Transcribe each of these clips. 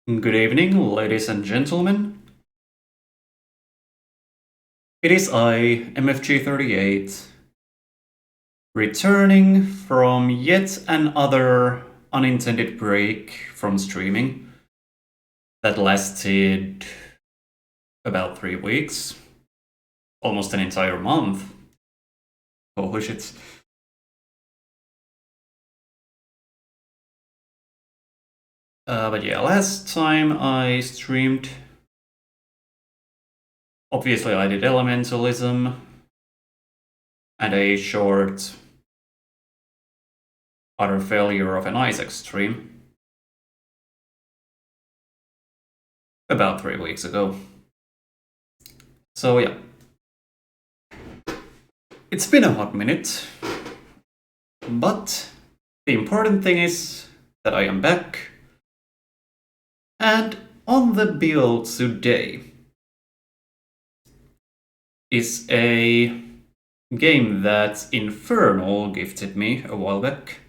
Good evening, ladies and gentlemen. It is I, MFG38, returning from yet another unintended break from streaming that lasted about 3 weeks, almost an entire month. Holy shit. But yeah, last time I streamed, obviously I did Elementalism and a short utter failure of an Isaac stream about 3 weeks ago. So yeah. It's been a hot minute, but the important thing is that I am back, and on the bill today is a game that Infernal gifted me a while back.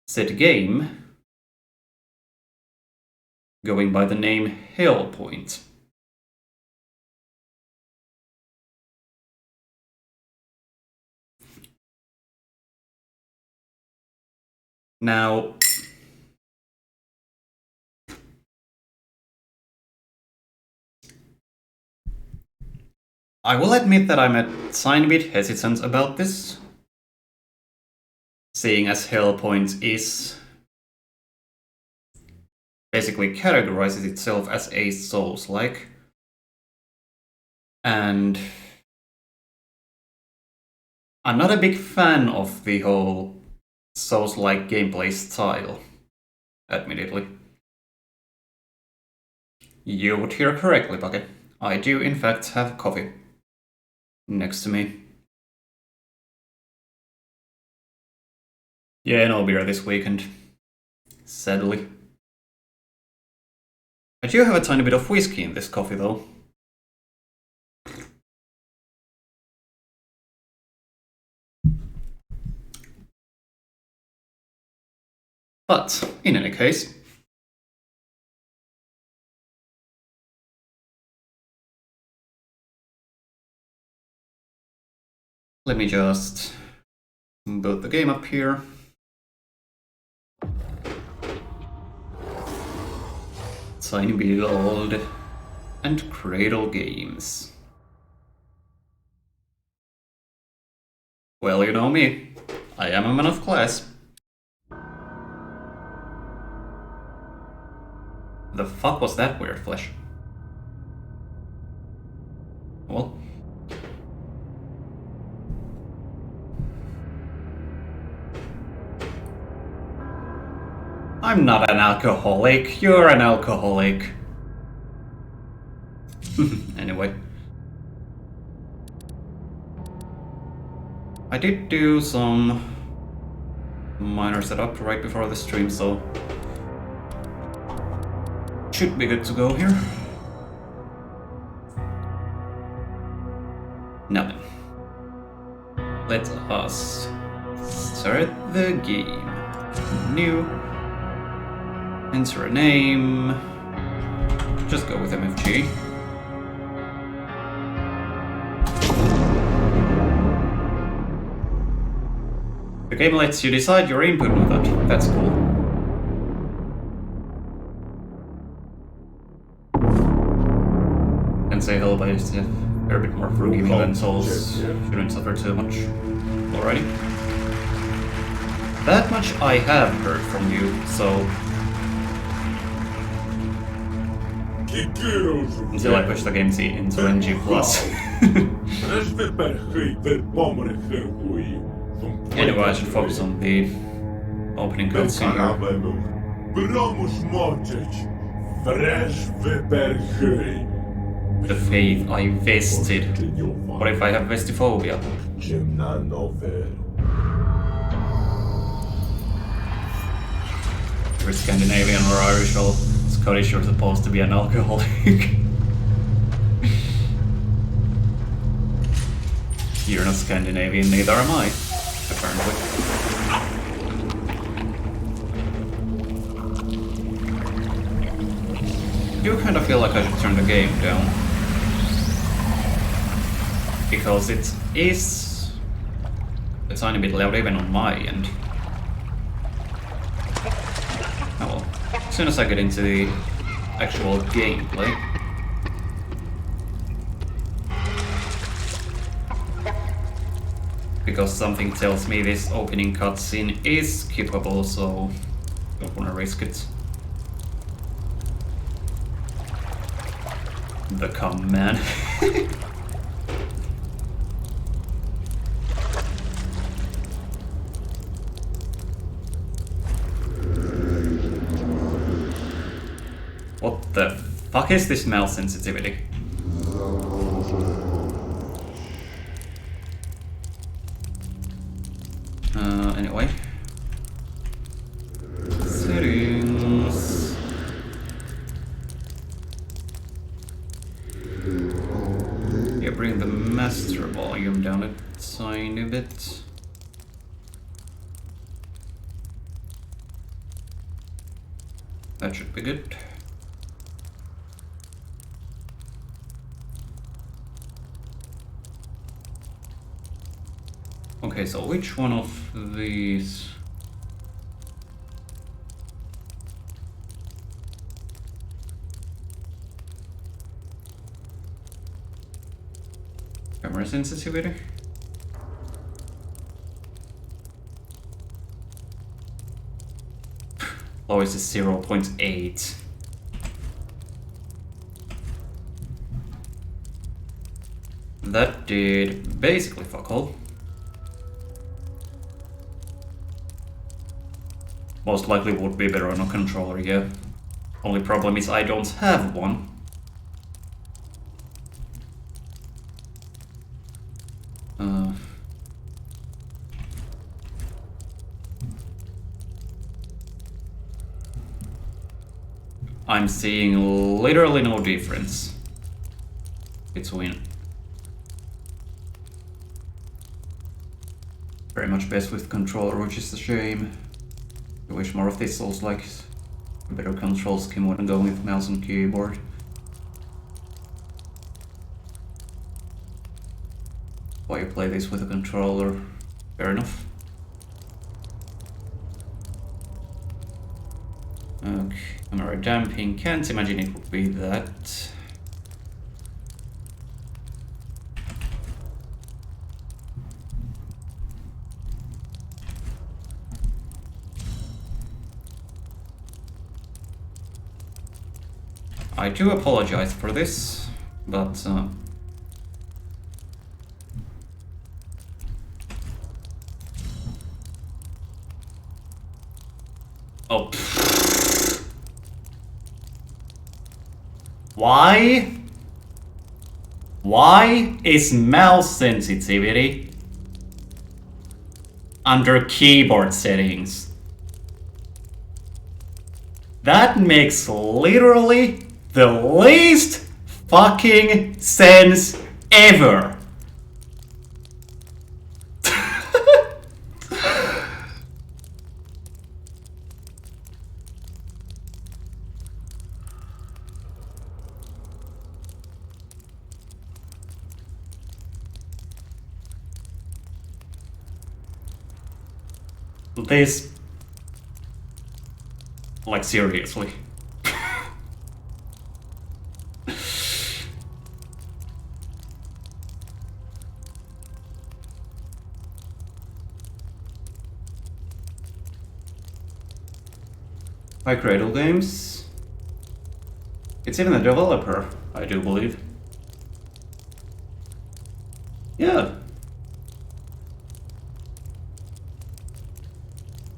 Said game going by the name Hellpoint. Now, I will admit that I'm a tiny bit hesitant about this, seeing as Hellpoint is basically categorizes itself as a Souls-like, and I'm not a big fan of the whole Souls-like gameplay style, admittedly. You would hear correctly, Bucket. I do in fact have coffee next to me. Yeah, no beer this weekend, sadly. I do have a tiny bit of whiskey in this coffee though. But, in any case, let me just boot the game up here. Tiny Build and Cradle Games. Well, you know me. I am a man of class. The fuck was that weird flash? Well. I'm not an alcoholic, you're an alcoholic. Anyway. I did do some minor setup right before the stream, so should be good to go here. Now then, let us start the game. New, enter a name, just go with MFG. The game lets you decide your input method, that's cool. And say Hellpoint is a fair bit more forgiving than Souls, shouldn't suffer too much. Alrighty. That much I have heard from you, so... until I push the game into NG+. Anyway, I should focus on the opening cutscene here. The faith I vested. What if I have vestiphobia? If you're Scandinavian or Irish or Scottish, you're supposed to be an alcoholic. You're not Scandinavian, neither am I, apparently. do kind of feel like I should turn the game down. Because it is a tiny bit loud even on my end. Oh well. As soon as I get into the actual gameplay. Because something tells me this opening cutscene is skippable, so don't wanna risk it. The command. What the fuck is this mouse sensitivity? Anyway. Settings. Yeah, bring the master volume down a tiny bit. That should be good. Okay, so which one of these? Camera sensitivity? Lowest is 0.8. That did basically fuck all. Most likely would be better on a controller, yeah. Only problem is I don't have one. I'm seeing literally no difference between. Very much best with controller, which is a shame. I wish more of this Souls-like better control scheme when going with mouse and keyboard. Why you play this with a controller? Fair enough. Okay, camera damping. Can't imagine it would be that. I do apologize for this, but oh. Why? Why is mouse sensitivity under keyboard settings? That makes literally the least fucking sense ever. This, like, seriously. By Cradle Games. It's even a developer, I do believe. Yeah.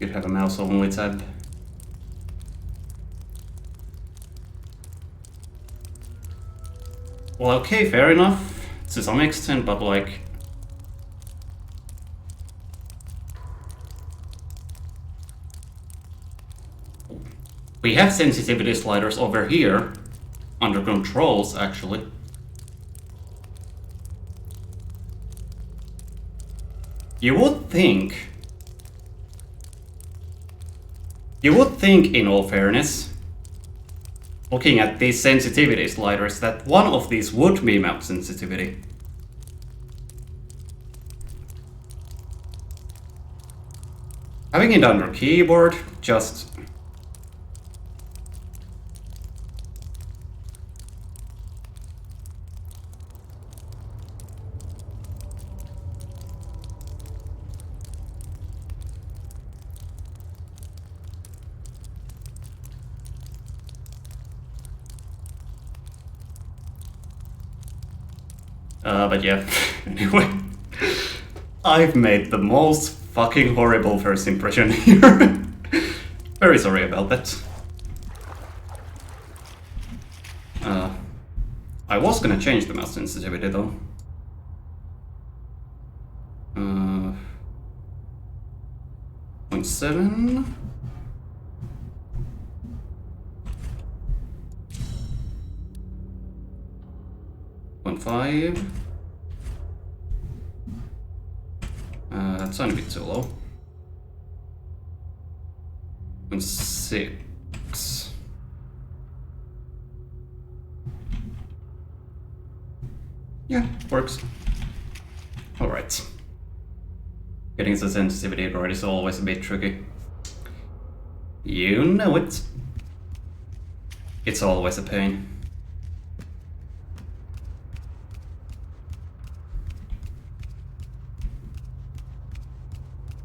You'd have a mouse only tab. Well, okay, fair enough to some extent, but like, we have sensitivity sliders over here under controls, actually. You would think, in all fairness, looking at these sensitivity sliders that one of these would be mouse sensitivity. Having it under keyboard just... but yeah, anyway. I've made the most fucking horrible first impression here. Very sorry about that. I was gonna change the mouse sensitivity though. 0.7. .5. That's a bit too low. 0.6. Yeah, works. Alright. Getting the sensitivity right is always a bit tricky. You know it. It's always a pain.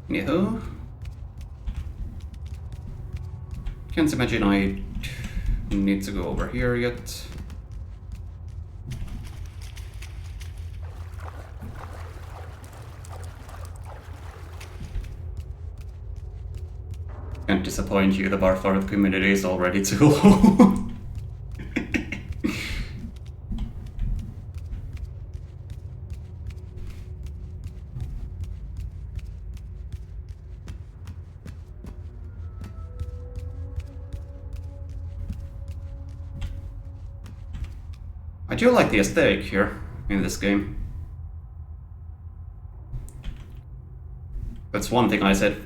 Yahoo. Can't imagine I need to go over here yet. Can't disappoint you, the bar for the community is already too low. I do like the aesthetic here in this game. That's one thing I said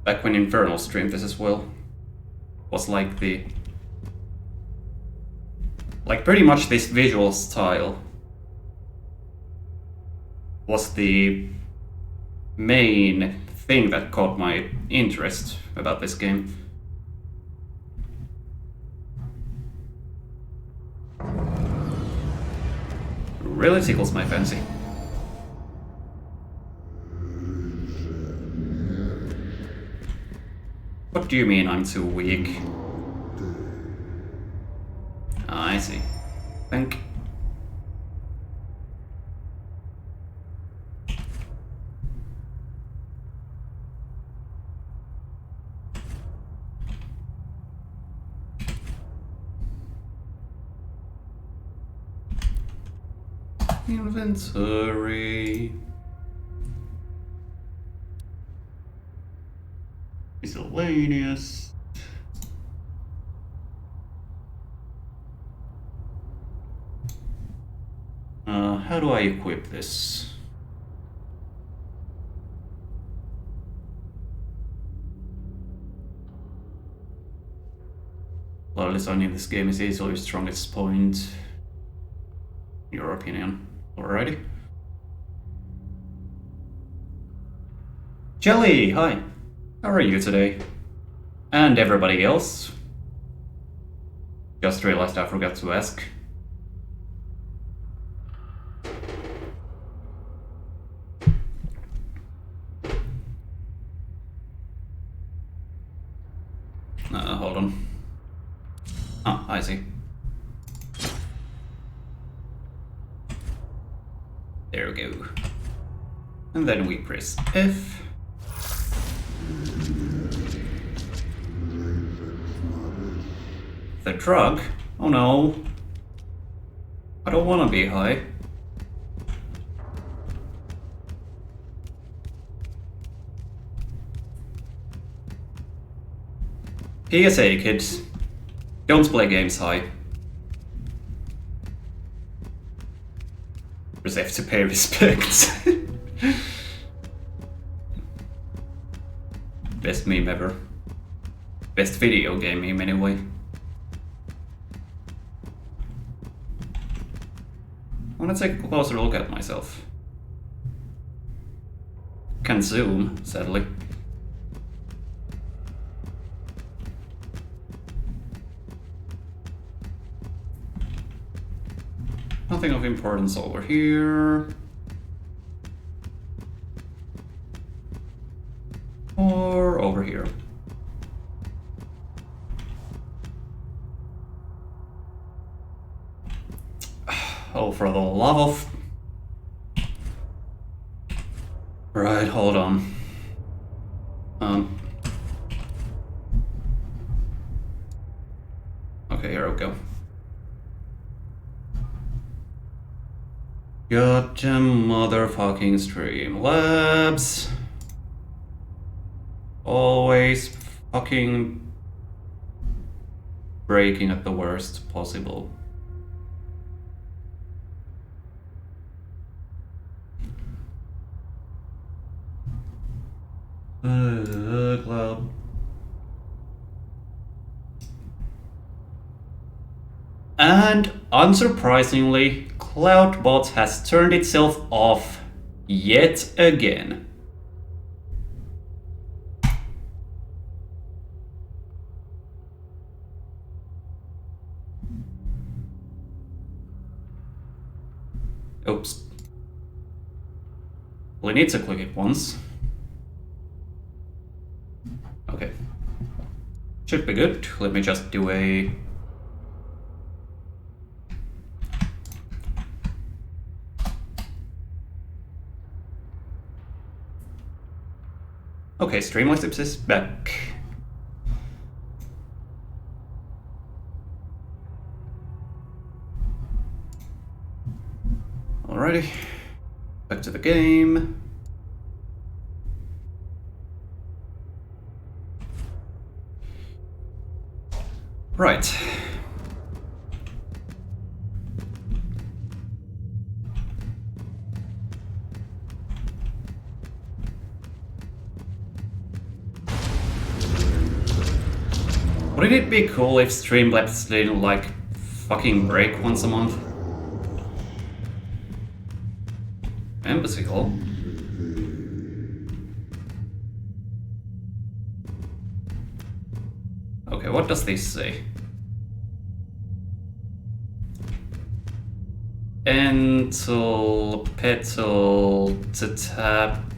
back when Infernal streamed this as well. Was like pretty much this visual style was the main thing that caught my interest about this game. Really tickles my fancy. What do you mean I'm too weak? I see. Think. Inventory. Miscellaneous. How do I equip this? Well, design in this game is easily your strongest point. In your opinion. Alrighty. Jelly, hi. How are you today? And everybody else? Just realized I forgot to ask. Hold on. Oh, I see. There we go. And then we press F. The drug? Oh no. I don't want to be high. PSA kids, don't play games high. Just have to pay respect. Best meme ever. Best video game meme anyway. wanna take a closer look at myself. Can't zoom, sadly. Nothing of importance over here. Or over here. Oh, for the love of... Right, hold on. Okay, here we go. Gotcha, motherfucking Streamlabs. Always fucking breaking at the worst possible. Cloud. And unsurprisingly, CloudBot has turned itself off yet again. Oops. We need to click it once. Okay. Should be good. Let me just do a... Okay, Streamlabs is back. Alrighty, back to the game. Right. Wouldn't it be cool if Streamlabs didn't like fucking break once a month? Embassy Hall. Okay, what does this say? Entel petal to tap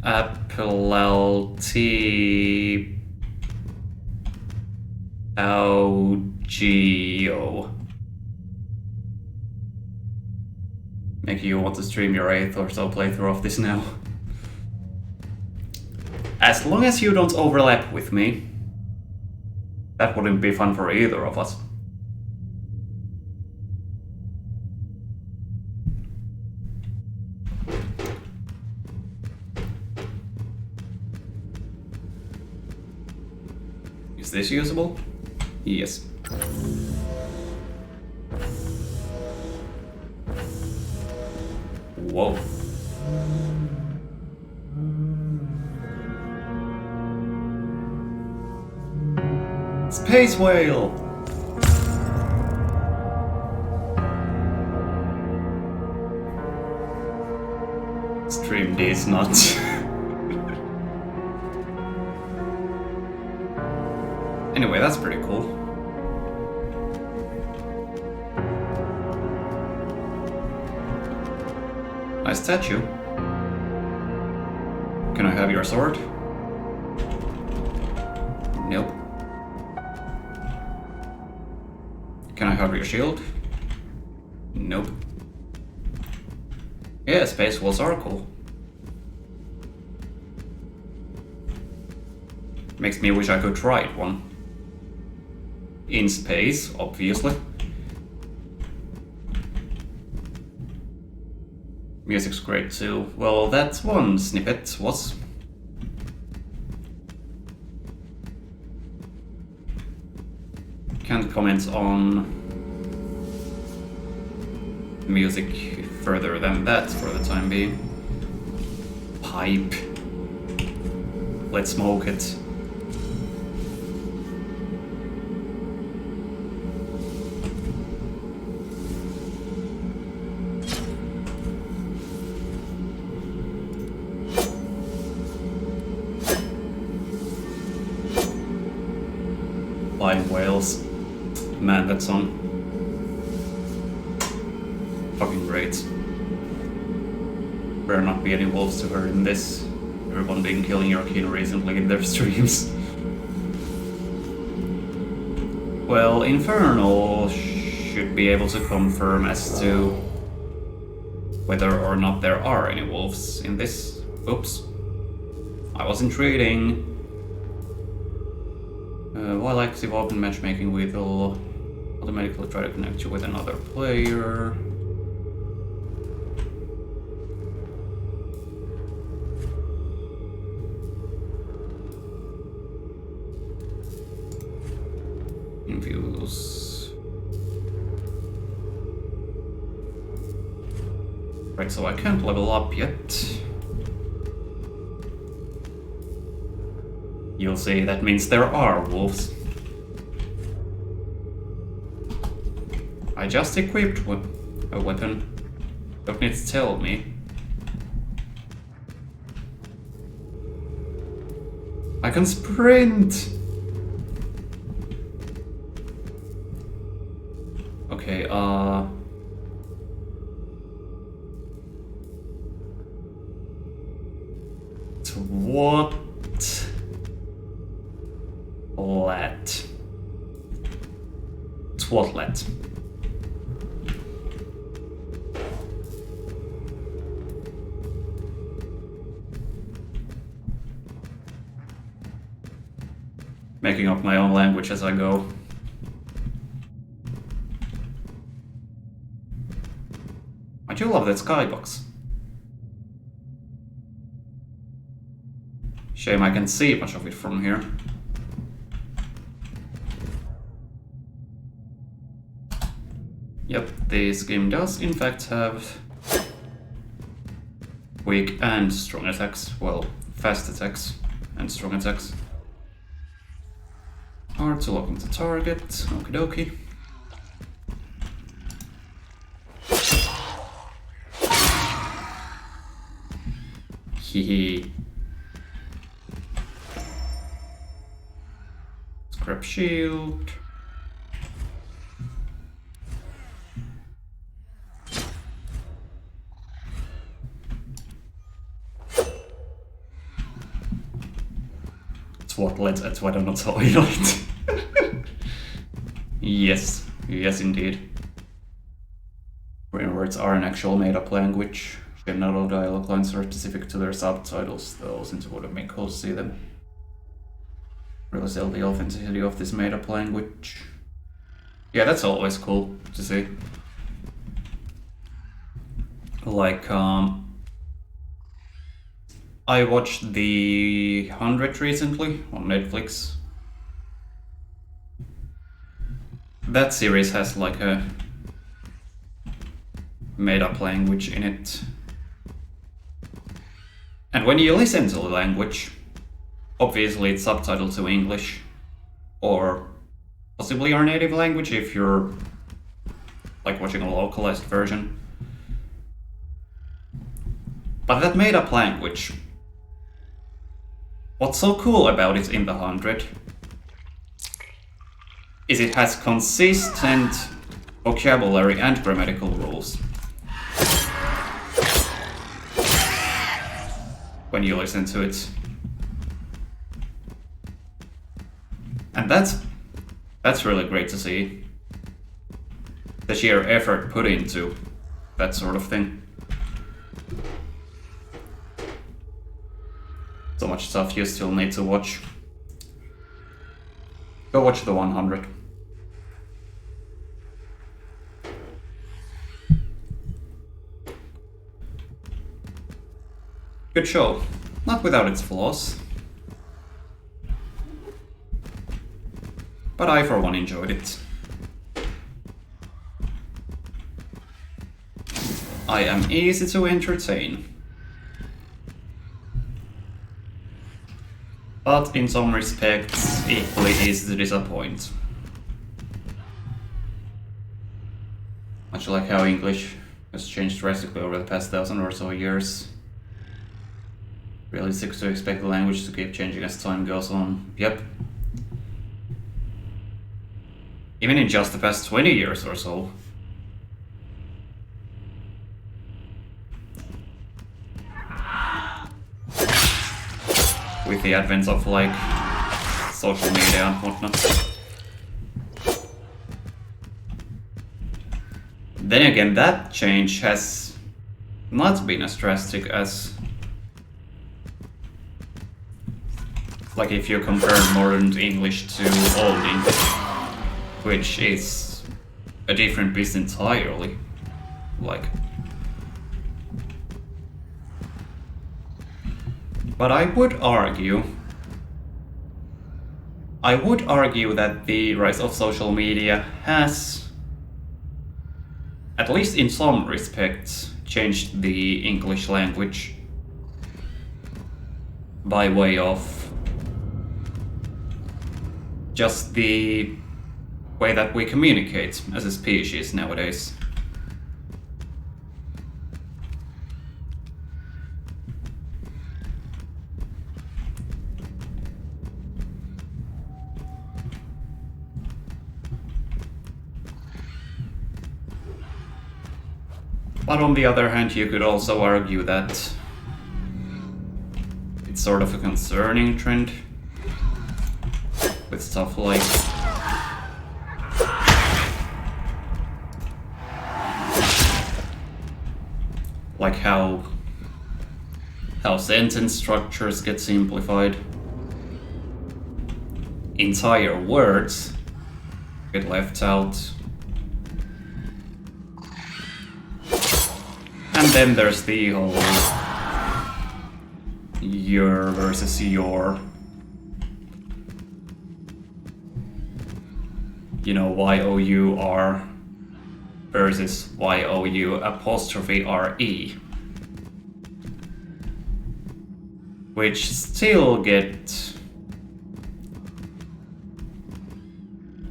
Apple LT Geo. Make you want to stream your 8th or so playthrough of this now. As long as you don't overlap with me, that wouldn't be fun for either of us. Is this usable? Yes. Whoa. Space whale! Stream this not. Anyway, that's pretty cool. Nice statue. Can I have your sword? Nope. Can I have your shield? Nope. Yeah, space walls are cool. Makes me wish I could ride one. In space, obviously. Music's great too. Well, that one snippet was. Can't comment on music further than that for the time being. Pipe. Let's smoke it. Flying Whales. Man, that song. Fucking great. Better not be any wolves to hurt in this. Everyone been killing your kin recently in their streams. Well, Infernal should be able to confirm as to whether or not there are any wolves in this. Oops. I wasn't reading. While active, open matchmaking will automatically try to connect you with another player. Infuse. Right, so I can't level up yet. You'll see, that means there are wolves. I just equipped a weapon. Don't need to tell me. I can sprint! Okay, Twatlet. Twatlet. Making up my own language as I go. I do love that skybox. Shame I can't see much of it from here. Yep, this game does in fact have weak and strong attacks. Well, fast attacks and strong attacks. Hard to lock into target, okie dokie. Hehe. Scrap shield. Twatlet at what I'm not toilet. Yes, yes indeed. Brain words are an actual made-up language. General dialogue lines are specific to their subtitles, though, since it would have been cool to see them. Really sell the authenticity of this made-up language. Yeah, that's always cool to see. Like, I watched The 100 recently on Netflix. That series has like a made-up language in it. And when you listen to the language, obviously it's subtitled to English, or possibly your native language if you're like watching a localized version. But that made-up language, what's so cool about it in The 100 is it has consistent vocabulary and grammatical rules. When you listen to it. And that's really great to see. The sheer effort put into that sort of thing. So much stuff you still need to watch. Go watch The 100. Good show, not without its flaws. But I for one enjoyed it. I am easy to entertain. But in some respects, equally easy to disappoint. Much like how English has changed drastically over the past 1,000 or so years. Realistic to expect the language to keep changing as time goes on. Yep. even in just the past 20 years or so. With the advent of like social media and whatnot. Then again, that change has not been as drastic as, like, if you compare modern English to old English, which is a different beast entirely. Like, but I would argue that the rise of social media has, at least in some respects, changed the English language by way of just the way that we communicate as a species nowadays. But on the other hand, you could also argue that it's sort of a concerning trend with stuff like how sentence structures get simplified, entire words get left out. And then there's the whole your versus your, you know, Y-O-U-R versus Y-O-U''RE, which still get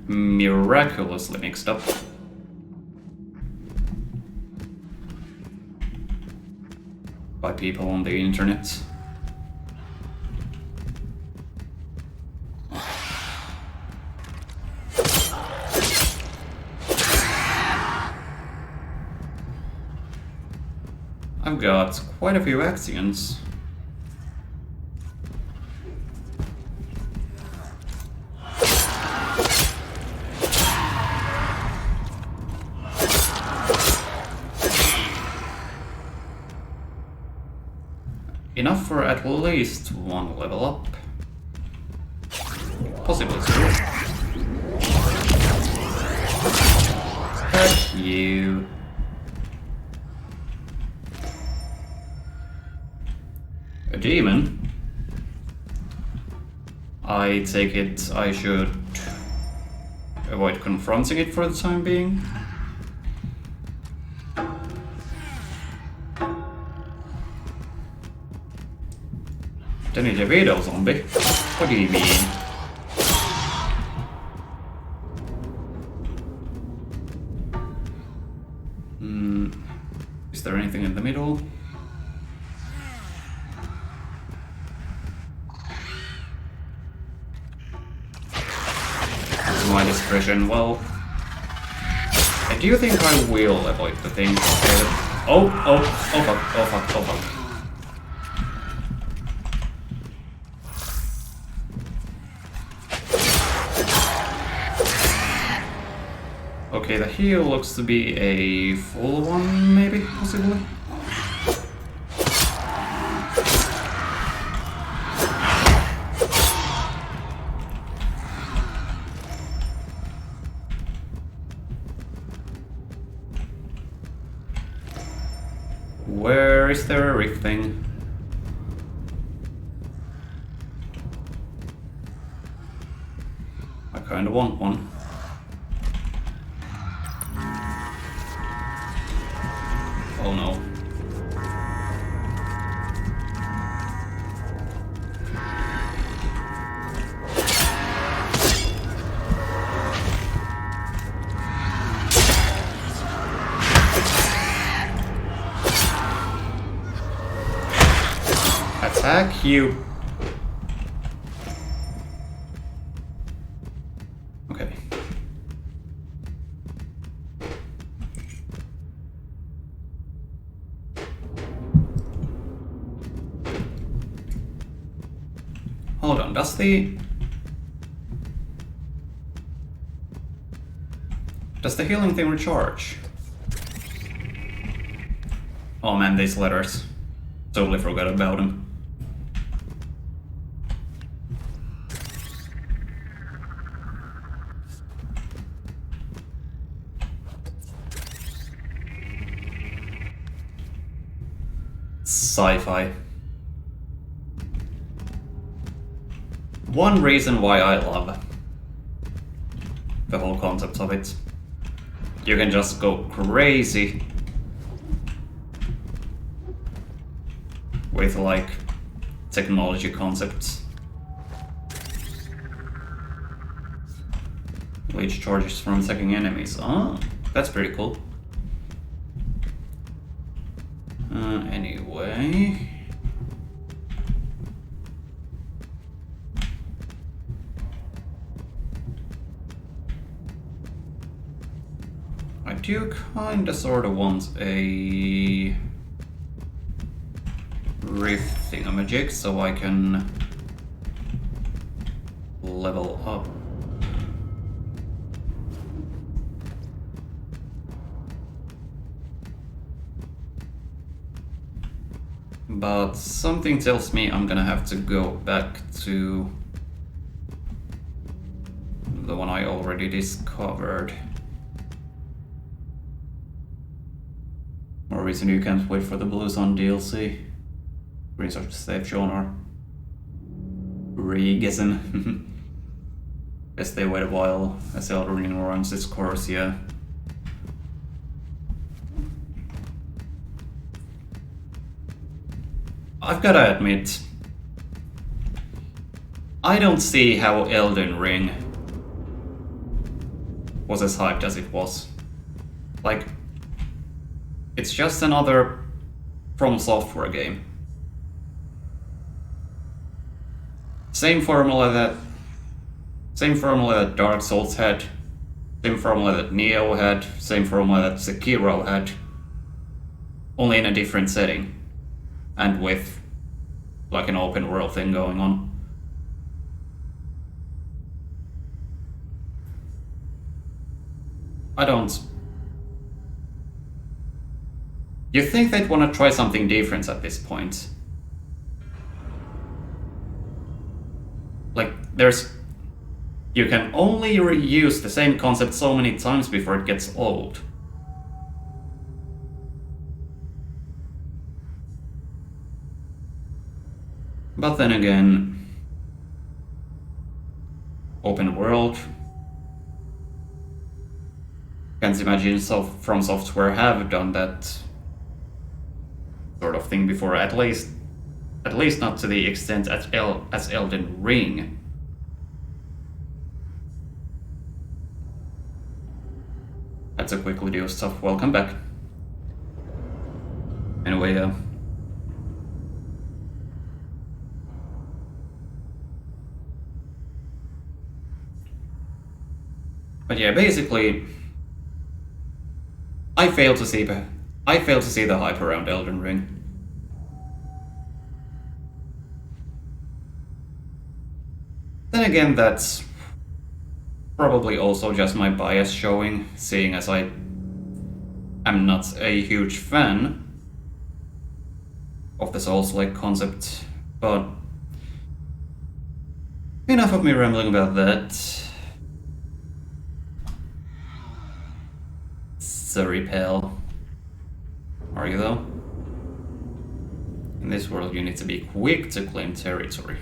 miraculously mixed up. By people on the internet. I've got quite a few actions. Enough for at least one level up. Possibly two. Heck you. A demon? I take it I should avoid confronting it for the time being. Danny DeVito zombie? What do you mean? Is there anything in the middle? That's my discretion. Well, I do think I will avoid the thing. Oh fuck. Okay, the heal looks to be a full one, maybe, possibly? Where is there a rift thing? I kinda want one. Oh no. Attack you. Okay. Hold on, does the healing thing recharge? Oh man, these letters. Totally forgot about them. Sci-fi. One reason why I love the whole concept of it. You can just go crazy with like technology concepts. Leech charges from attacking enemies. Oh, that's pretty cool. Anyway. I do kinda sorta want a rift thingamajig so I can level up. But something tells me I'm gonna have to go back to the one I already discovered. More reason you can't wait for the Blue Sun DLC. Research safe genre. Regism. Guess they wait a while as Elden Ring runs its course, yeah. I've gotta admit, I don't see how Elden Ring was as hyped as it was. Like, it's just another From Software game. Same formula that Dark Souls had, same formula that Neo had, same formula that Sekiro had, only in a different setting, and with like an open world thing going on. I don't... You think they'd want to try something different at this point? Like, you can only reuse the same concept so many times before it gets old. But then again, open world. Can't imagine From Software have done that sort of thing before, at least not to the extent as Elden Ring. Had to quickly do stuff. Welcome back. Anyway, but yeah, basically, I fail to see the hype around Elden Ring. Then again, that's probably also just my bias showing, seeing as I am not a huge fan of the Souls-like concept, but enough of me rambling about that. Sorry, pal. Are you though? In this world you need to be quick to claim territory.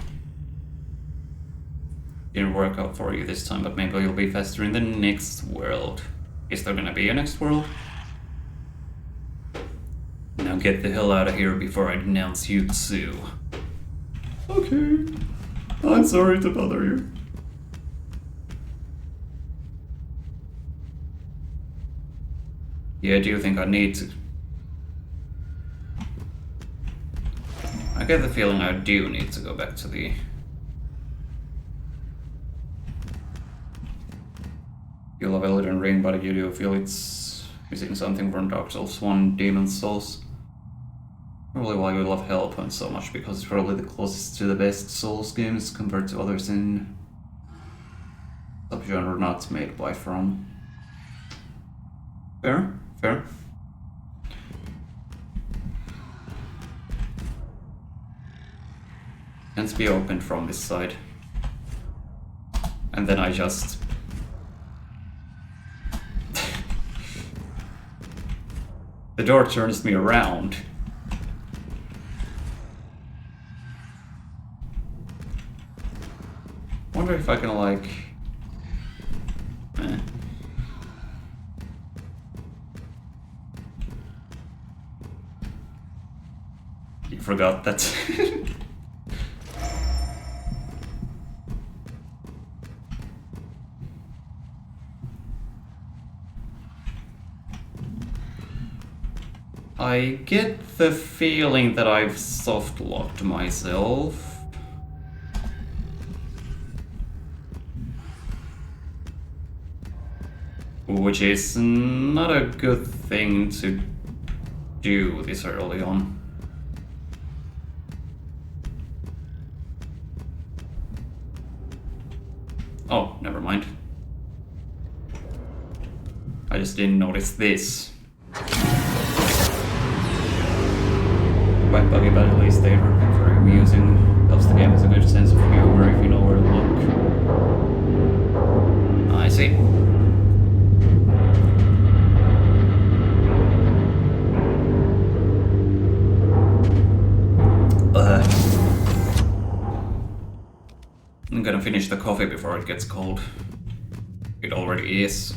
Didn't work out for you this time, but maybe you'll be faster in the next world. Is there gonna be a next world? Now get the hell out of here before I denounce you too. Okay. I'm sorry to bother you. Yeah, do you think I need to? I get the feeling I do need to go back to the... You love Elden Ring, but you do feel it's missing something from Dark Souls 1 Demon's Souls. Probably why we love Hellpoint so much, because it's probably the closest to the best Souls games compared to others in subgenre not made by From. Fair, fair. Tends to be opened from this side. And then I just... the door turns me around. Wonder if I can like... You forgot that. I get the feeling that I've soft locked myself. Which is not a good thing to do this early on. Oh, never mind. I just didn't notice this. Quite buggy, but at least they were very amusing. Helps the game has a good sense of humor if you know where to look. I see. I'm gonna finish the coffee before it gets cold. It already is.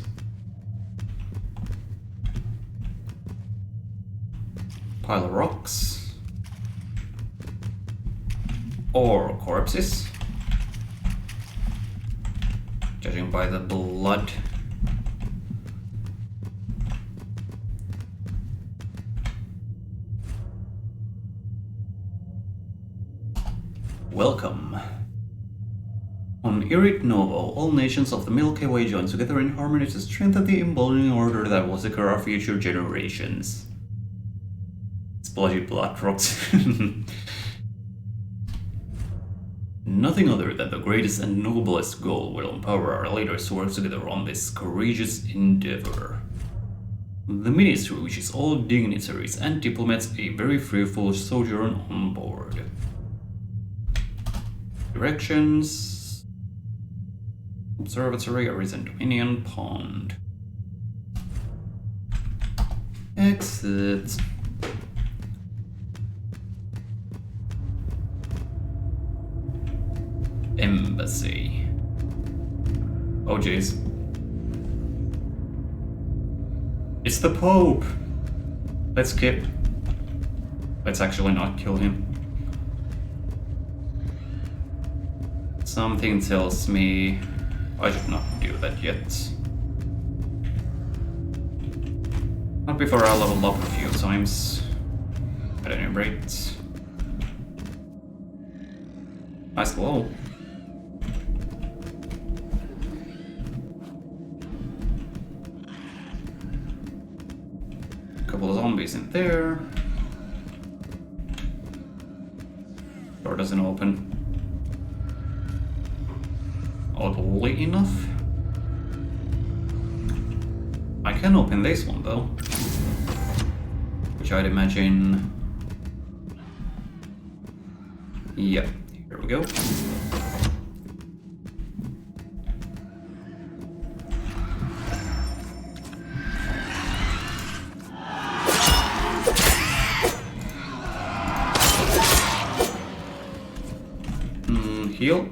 Pile of rocks. Or corpses. Judging by the blood. Welcome. On Irid Novo, all nations of the Milky Way join together in harmony to strengthen the emboldening order that will secure our future generations. It's bloody blood rocks. Nothing other than the greatest and noblest goal will empower our leaders to work together on this courageous endeavor. The Ministry wishes all dignitaries and diplomats a very fruitful sojourn on board. Directions... Observatory, Arisen Dominion, Pond. Exit. Embassy. Oh jeez. It's the Pope! Let's skip. Let's actually not kill him. Something tells me I should not do that yet. Not before I level up a few times. At any rate. Nice glow. Couple of zombies in there. Door doesn't open. Oddly enough. I can open this one though. Which I'd imagine... Yep, here we go. Heal.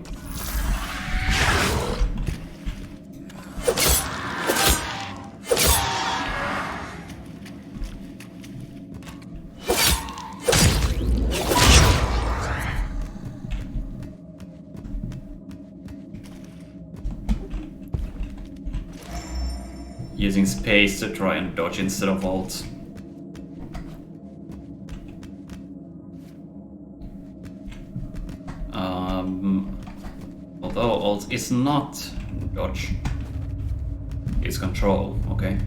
Using space to try and dodge instead of alt. Although alt is not dodge, it's control, okay.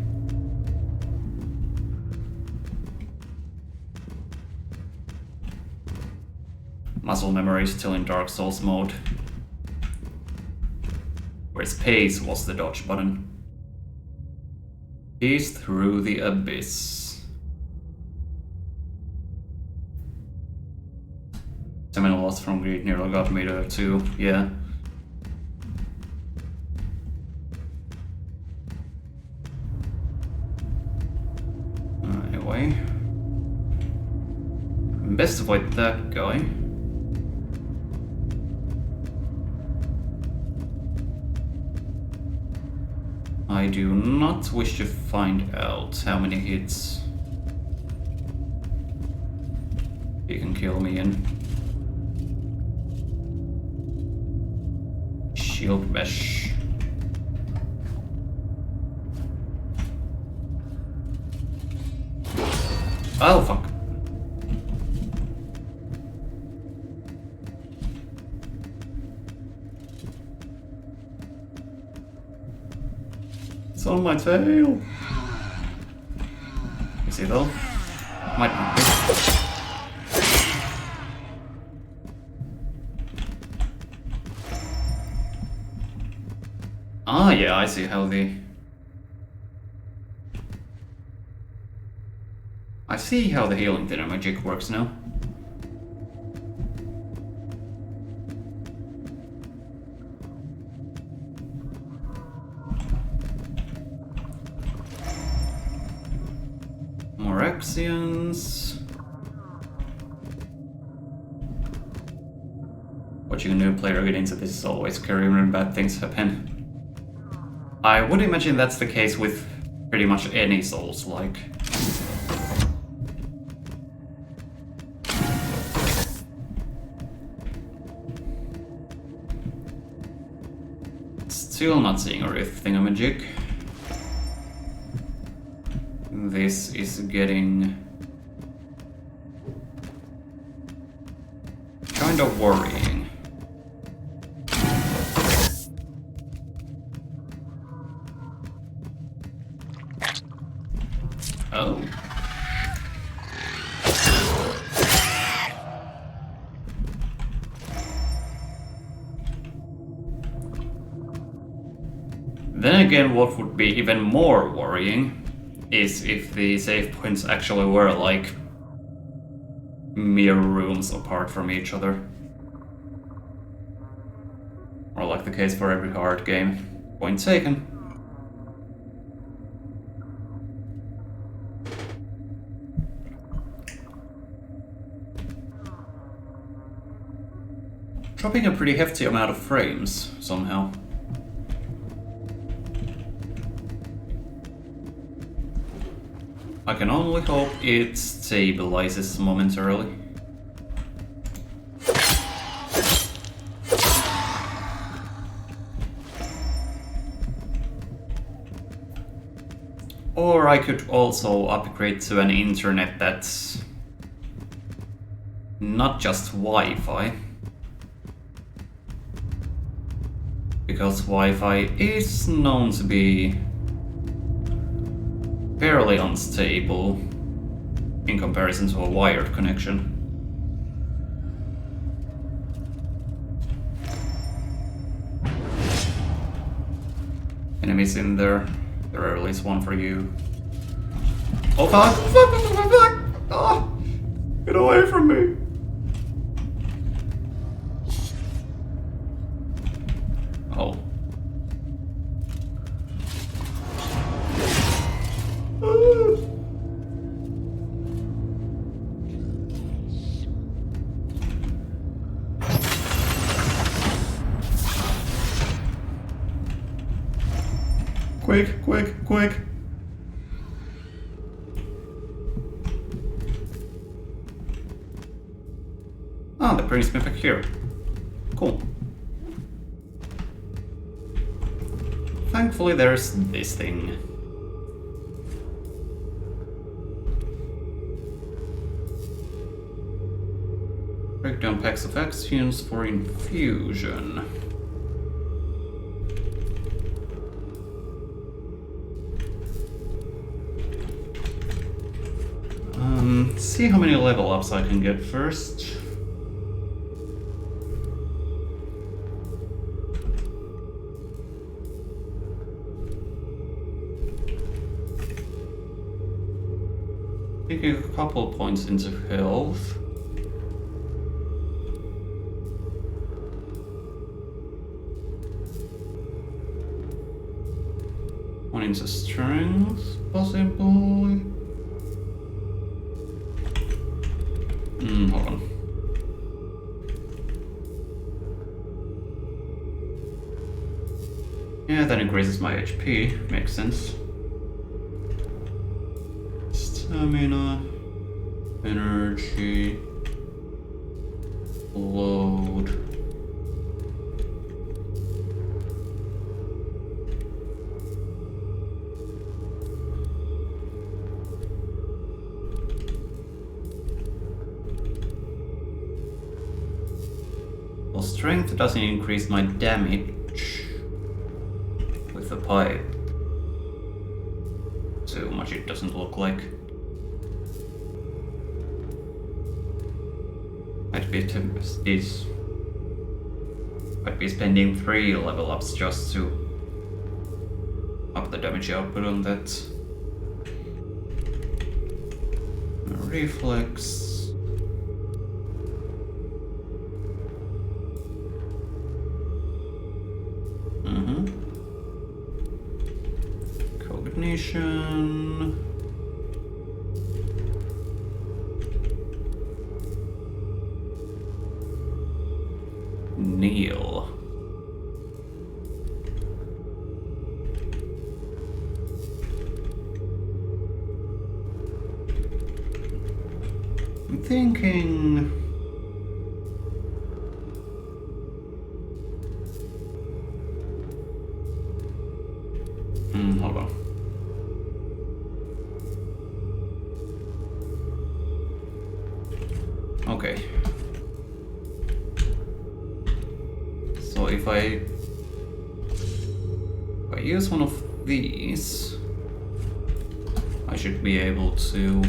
muscle memory is still in Dark Souls mode. Where space was the dodge button. He's through the abyss. Stamina loss from greed nearly got me there too, yeah. Anyway. Best avoid that guy. I do not wish to find out how many hits he can kill me in. Shield mesh. Oh fuck. It's on my tail. Is he though? Might not be. Ah, yeah, I see how the... I see how the healing thinner magic works now. More Axions. Watching a new player get into this is always scary when bad things happen. I would imagine that's the case with pretty much any Souls-like. Still not seeing a rift thingamajig. This is getting kind of worrying. Oh. Then again, what would be even more worrying is if the save points actually were like mere rooms apart from each other. Or like the case for every hard game. Point taken. Dropping a pretty hefty amount of frames, somehow. I can only hope it stabilizes momentarily. Or I could also upgrade to an internet that's not just Wi-Fi. Because Wi-Fi is known to be fairly unstable in comparison to a wired connection. Enemies in there. There are at least one for you. Oh fuck! Fuck! Oh, get away from me! Oh. Quick, quick, quick! Ah, that brings me back here. Cool. Thankfully there's this thing. Break down packs of actions for infusion. See how many level ups I can get first. Taking a couple points into health. One into strength, possibly. Hold on. Yeah, that increases my HP. Makes sense. Stamina, energy, load. Well, strength doesn't increase my damage with the pipe. So much it doesn't look like. Might be spending 3 level ups just to up the damage output on that. Reflex. Cognition. Kneel. I'm thinking. Hold on. Okay. So if I use one of these, I should be able to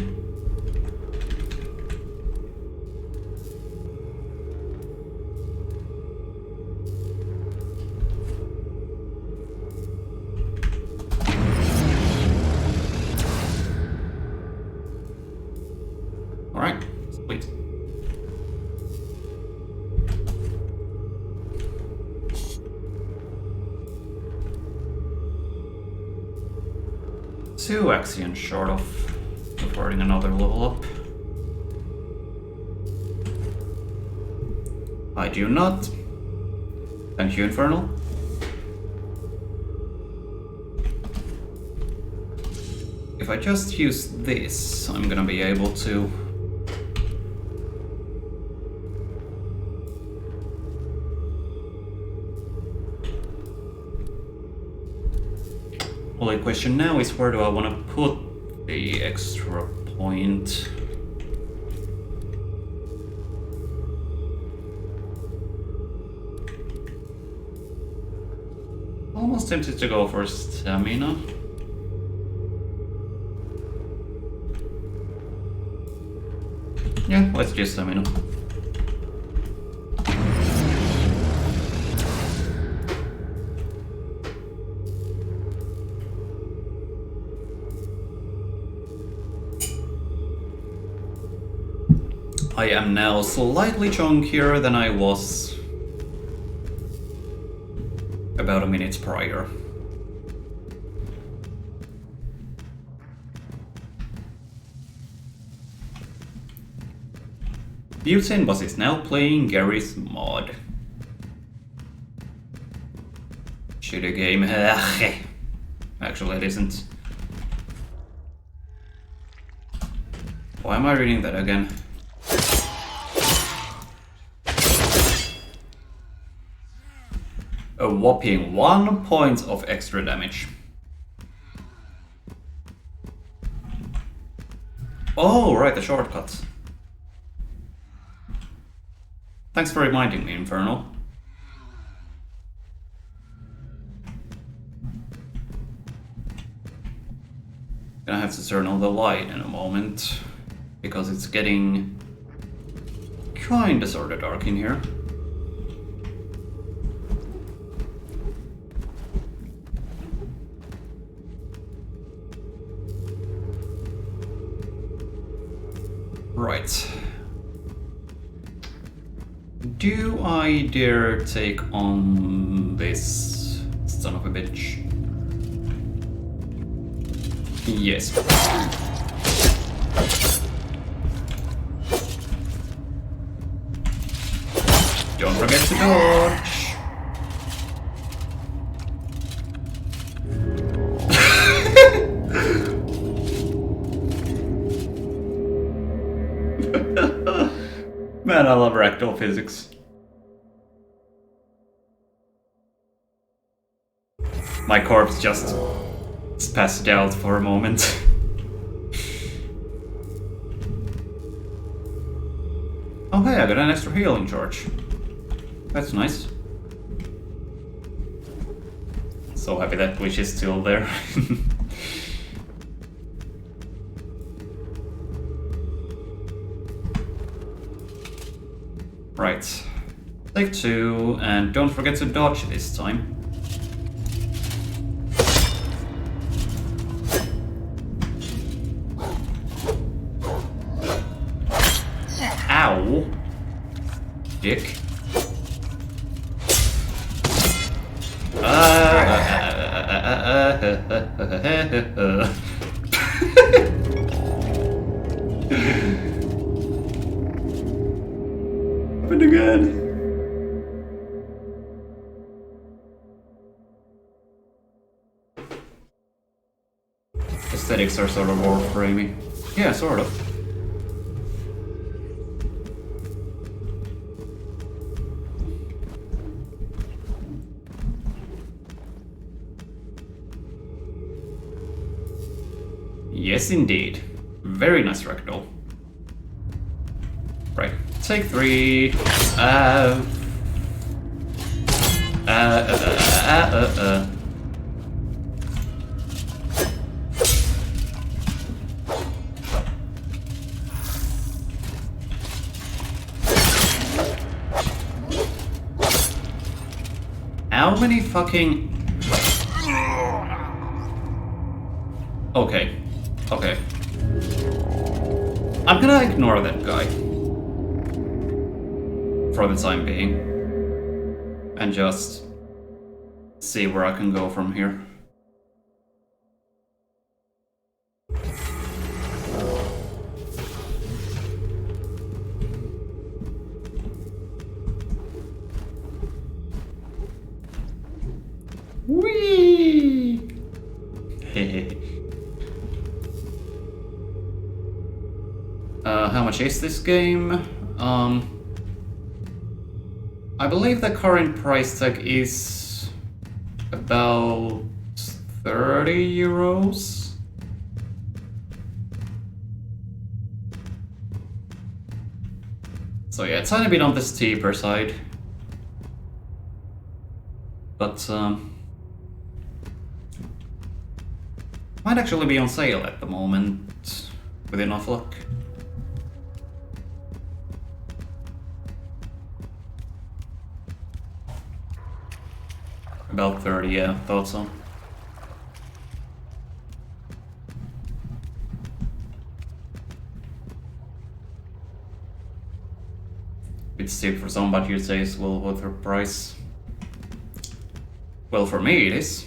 Alright, sweet. Two actions short of affording another level up. I do not. Thank you, Infernal. If I just use this, I'm gonna be able to Well, the question now is where do I want to put the extra point? Almost tempted to go for stamina. Yeah, let's do stamina. I am now slightly chunkier than I was about a minute prior. Butane Boss is now playing Gary's mod. Shitty game. Actually, it isn't. Why am I reading that again? A whopping 1 point of extra damage. Oh, right, the shortcut. Thanks for reminding me, Infernal. Gonna have to turn on the light in a moment, because it's getting kinda sorta dark in here. Right. Do I dare take on this son of a bitch? Yes. Don't forget to dodge. Man, I love ragdoll physics. My corpse just passed out for a moment. Oh hey, I got an extra healing charge. That's nice. So happy that Wish is still there. Right. Take 2, and don't forget to dodge this time. Ow! Dick. Happened again. Aesthetics are sort of warframey. Yeah, sort of. Yes, indeed. Very nice ragdoll. Right, take 3. How many fucking... Okay. Okay. I'm gonna ignore that guy. For the time being. And just... see where I can go from here. Whee! How much is this game? I believe the current price tag is about 30 euros. So yeah, it's a tiny bit on the steeper side. But might actually be on sale at the moment, with enough luck. About 30, yeah, thought so. Bit steep for some, but you'd say it's well worth the price. Well, for me it is.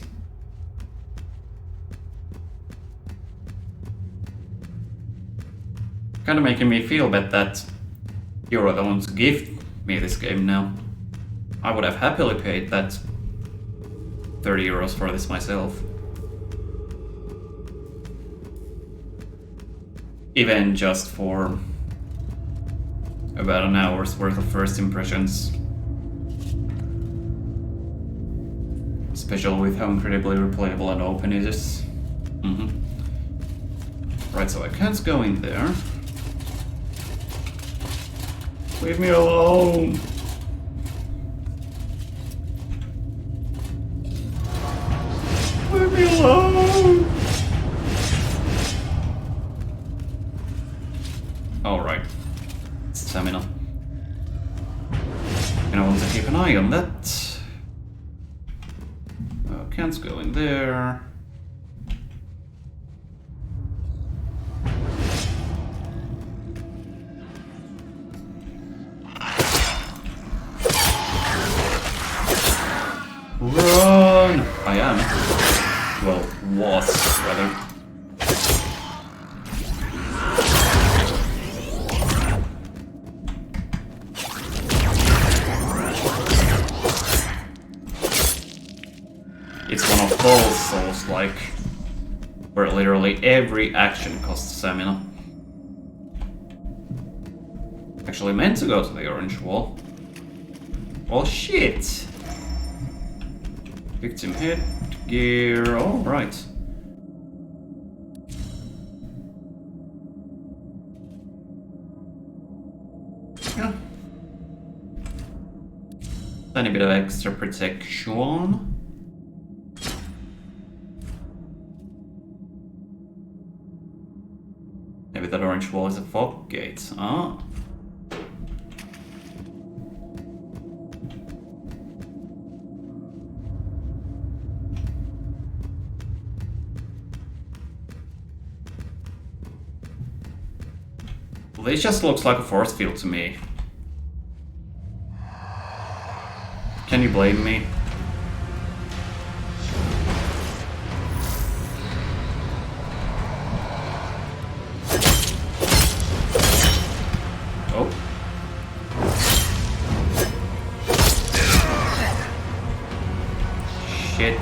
Kinda making me feel bad that you're the ones to gift me this game now. I would have happily paid that 30 euros for this myself. Even just for about an hour's worth of first impressions. Especially with how incredibly replayable and open it is. Right, so I can't go in there. Leave me alone! Leave me alone! Alright. Stamina. And I want to keep an eye on that. Can't go in there. Was, rather. It's one of those souls, like, where literally every action costs stamina. Actually meant to go to the orange wall. Well, shit! Victim headgear, alright. Yeah. Tiny bit of extra protection. Maybe that orange wall is a fog gate. Ah. Well, this just looks like a force field to me. Can you blame me? Oh. Shit.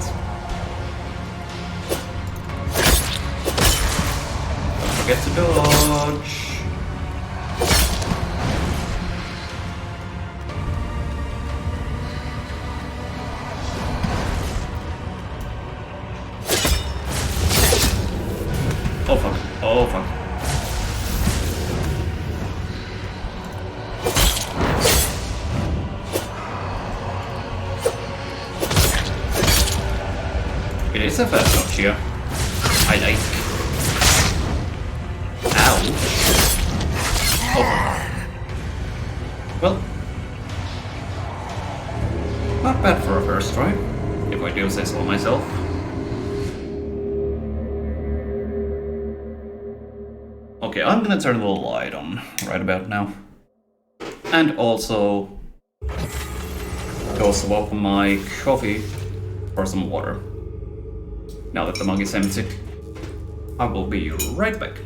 Don't forget to dodge. Oh fuck. Oh fuck. It is a fast dodge here. I like. Ow. Oh fuck. Well. Not bad for a first try, if I do say so myself. Okay, I'm gonna turn the light on right about now. And also go swap my coffee for some water. Now that the mug is empty, I will be right back.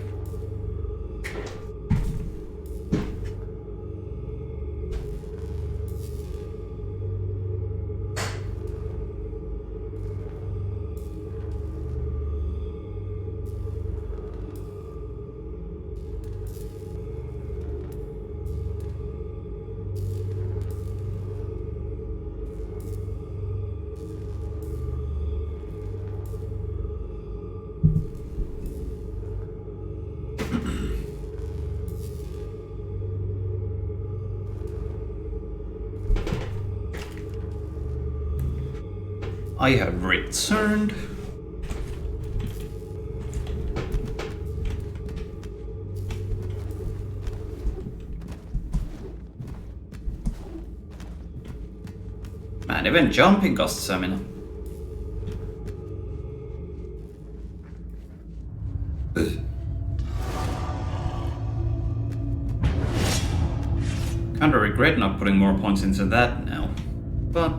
I have returned. Man, even jumping costs stamina. Kinda regret not putting more points into that now, but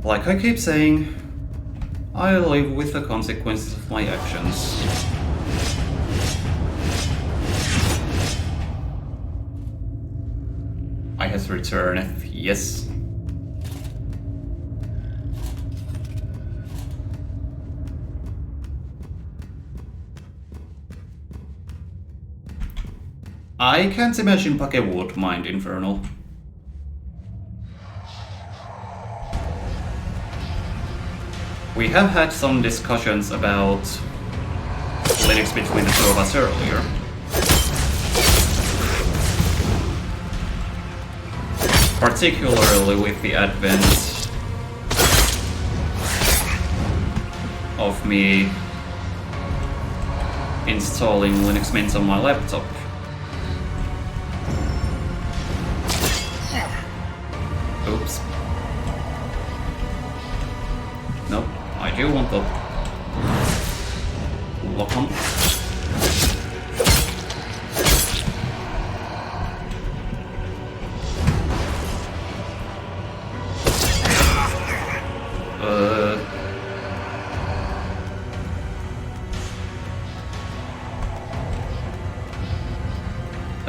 like I keep saying, I live with the consequences of my actions. I has returned, yes. I can't imagine Pake would mind Infernal. We have had some discussions about Linux between the two of us earlier. Particularly with the advent of me installing Linux Mint on my laptop. Oops. Nope, I do want the lock on.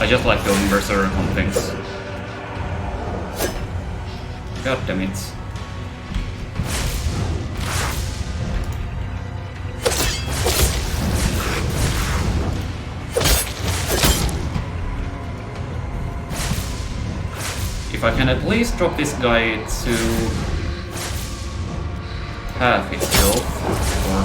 I just like going berserk on things. God damn it. If I can at least drop this guy to half his health, or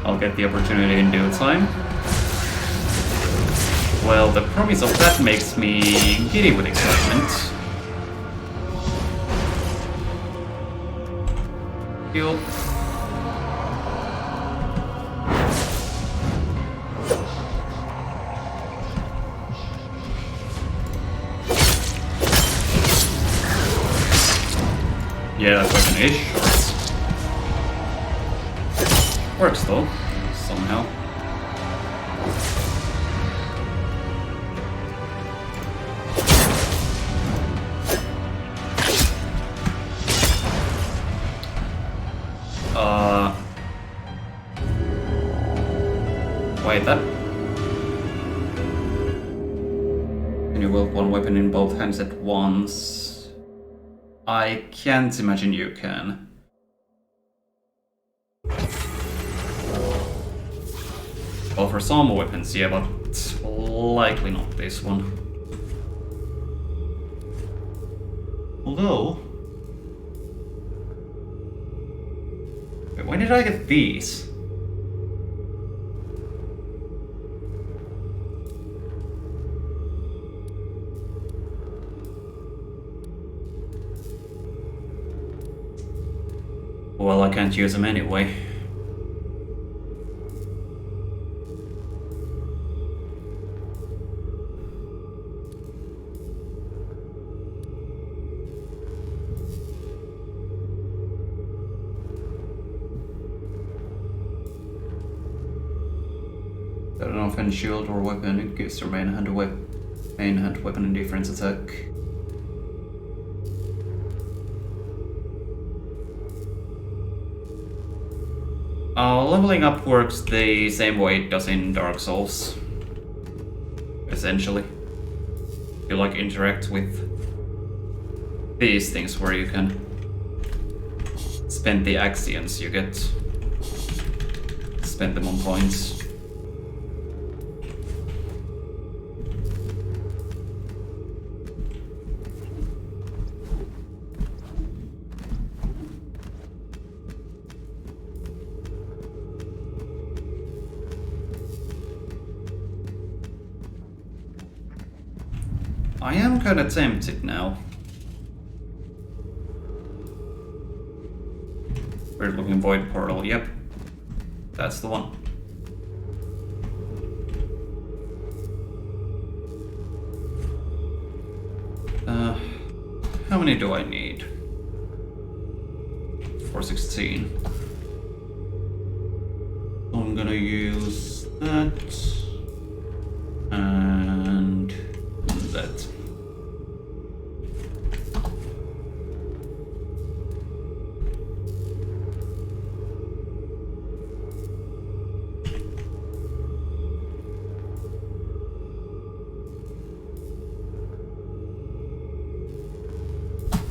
I'll get the opportunity in due time. Well, the promise of that makes me giddy with excitement. Heal. Yeah, weapon-ish. Works though, somehow. Wait, that... Can you wield one weapon in both hands at once? I can't imagine you can. Well, for some weapons, yeah, but likely not this one. Although... Wait, when did I get these? Well, I can't use them anyway. Got an offhand shield or weapon, it gives your main hand weapon and difference attack. Leveling up works the same way it does in Dark Souls. Essentially. You like interact with these things where you can spend the actions you get. Spend them on points. I am kinda tempted now. Weird looking void portal, yep. That's the one. How many do I need? 416. I'm gonna use that. And that.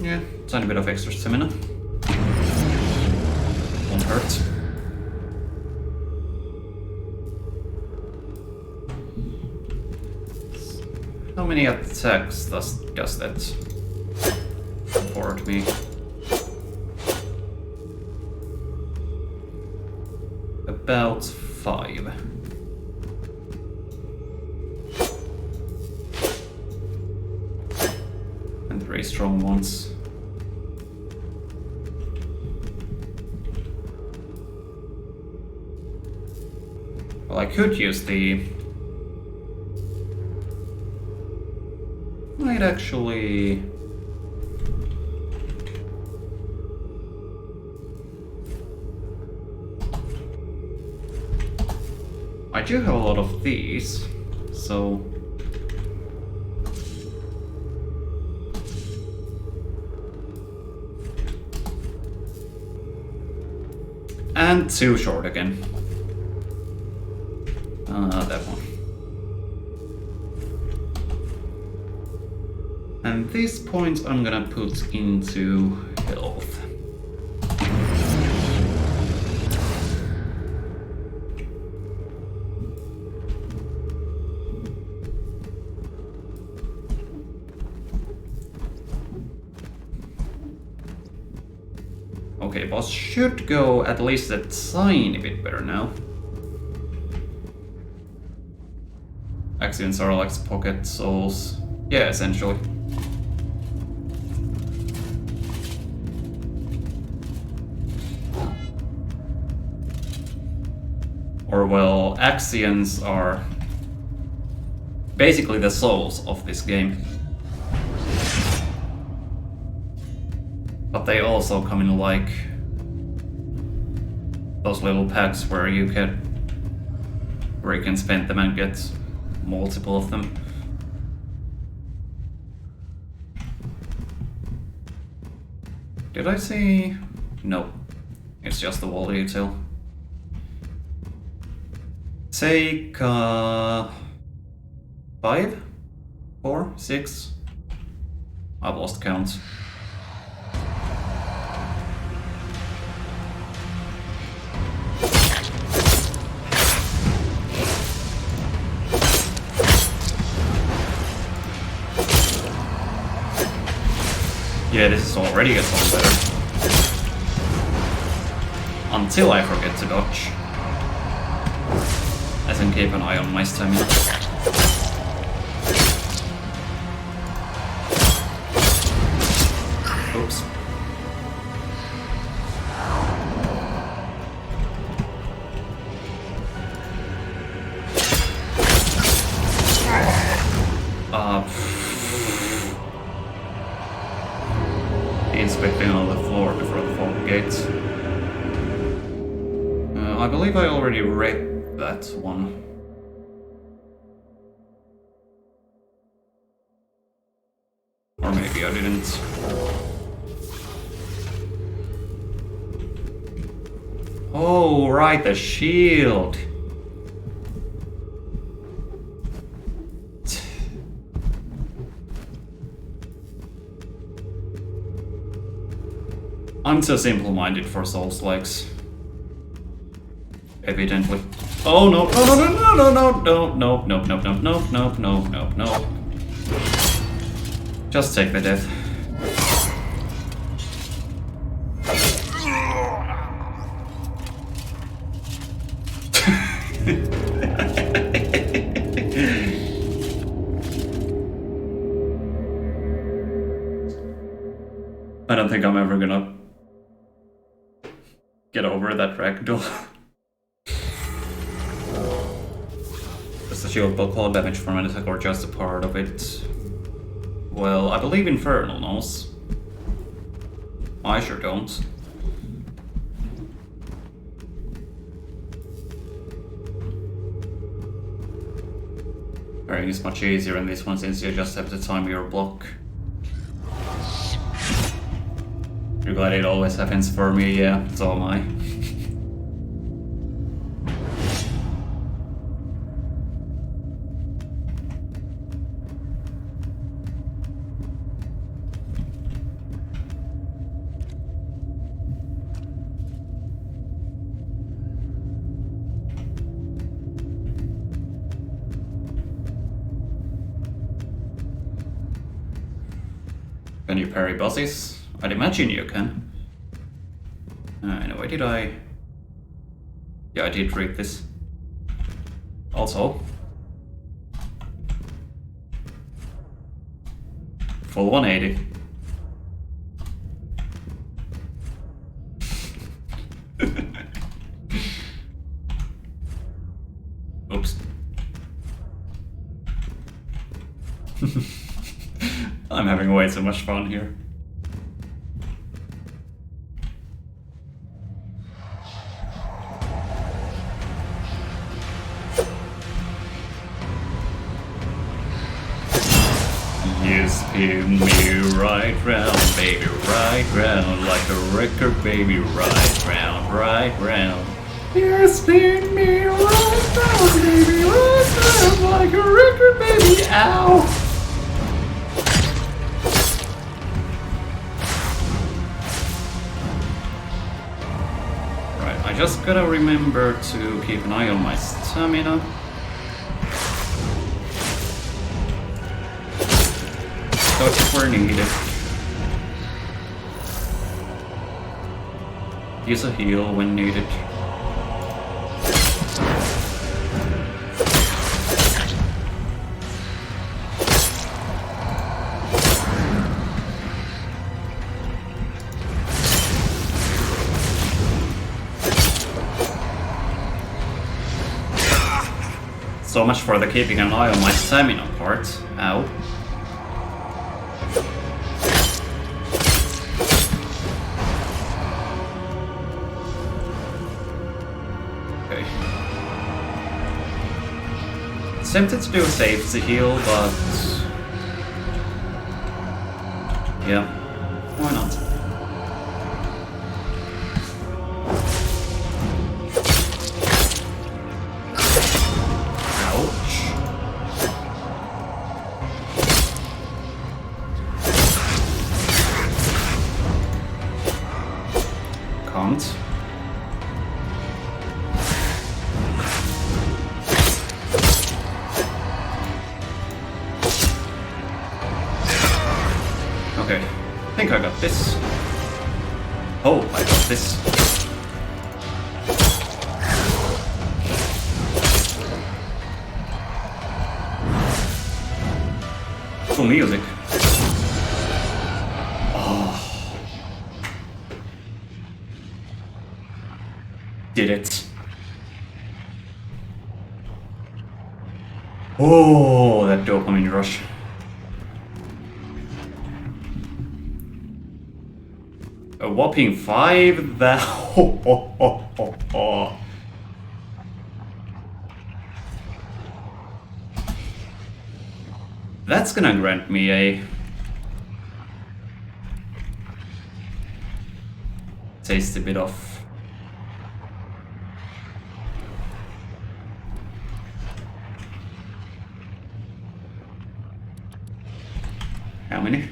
Yeah, tiny bit of extra stamina. Won't hurt. How many attacks does that afford me? About 5. And 3 strong ones. Well, I could use the... Might actually... I do have a lot of these, so... And too short again. That one. And this point I'm gonna put into health. Okay, boss should go at least a tiny bit better now. Accidents are like pocket souls. Yeah, essentially. Or well, accidents are basically the souls of this game. But they also come in like those little packs where you can spend them and get multiple of them. Did I see? No, it's just the wall detail. Take 5, 4, 6. I've lost count. Yeah, this is already a ton better. Until I forget to dodge. As in keep an eye on my stamina. Oops. Inspecting on the floor before the phone gates. I believe I already read that one. Or maybe I didn't. Oh, right, the shield. I'm so simple-minded for Souls-likes. Evidently. Oh no! No! No! No! No! No! No! No! No! No! No! No! No! No! No! Just take the death. I don't think I'm ever gonna get over that ragdoll. Does the shield block all damage from an attack or just a part of it? Well, I believe Infernal knows. I sure don't. Parrying is much easier in this one since you just have to time your block. You're glad it always happens for me, yeah, so am I. Can you parry bosses? I'd imagine you can. Anyway, did I... Yeah, I did read this. Also... Full 180. Oops. I'm having way too much fun here. You spin me right round, baby, right round, like a record, baby, right round. right round. You spin me right round, baby, right round like a record, baby, ow! Right, I just gotta remember to keep an eye on my stamina. Touch where needed. Use a heal when needed. So much for the keeping an eye on my stamina part. Ow. Okay. Tempted to do a safety heal, but yeah, why not? Okay, I think I got this. Oh, I got this. Cool music. Oh. Did it. Oh, that dopamine rush. A whopping 5? That That's gonna grant me a tasty bit of how many?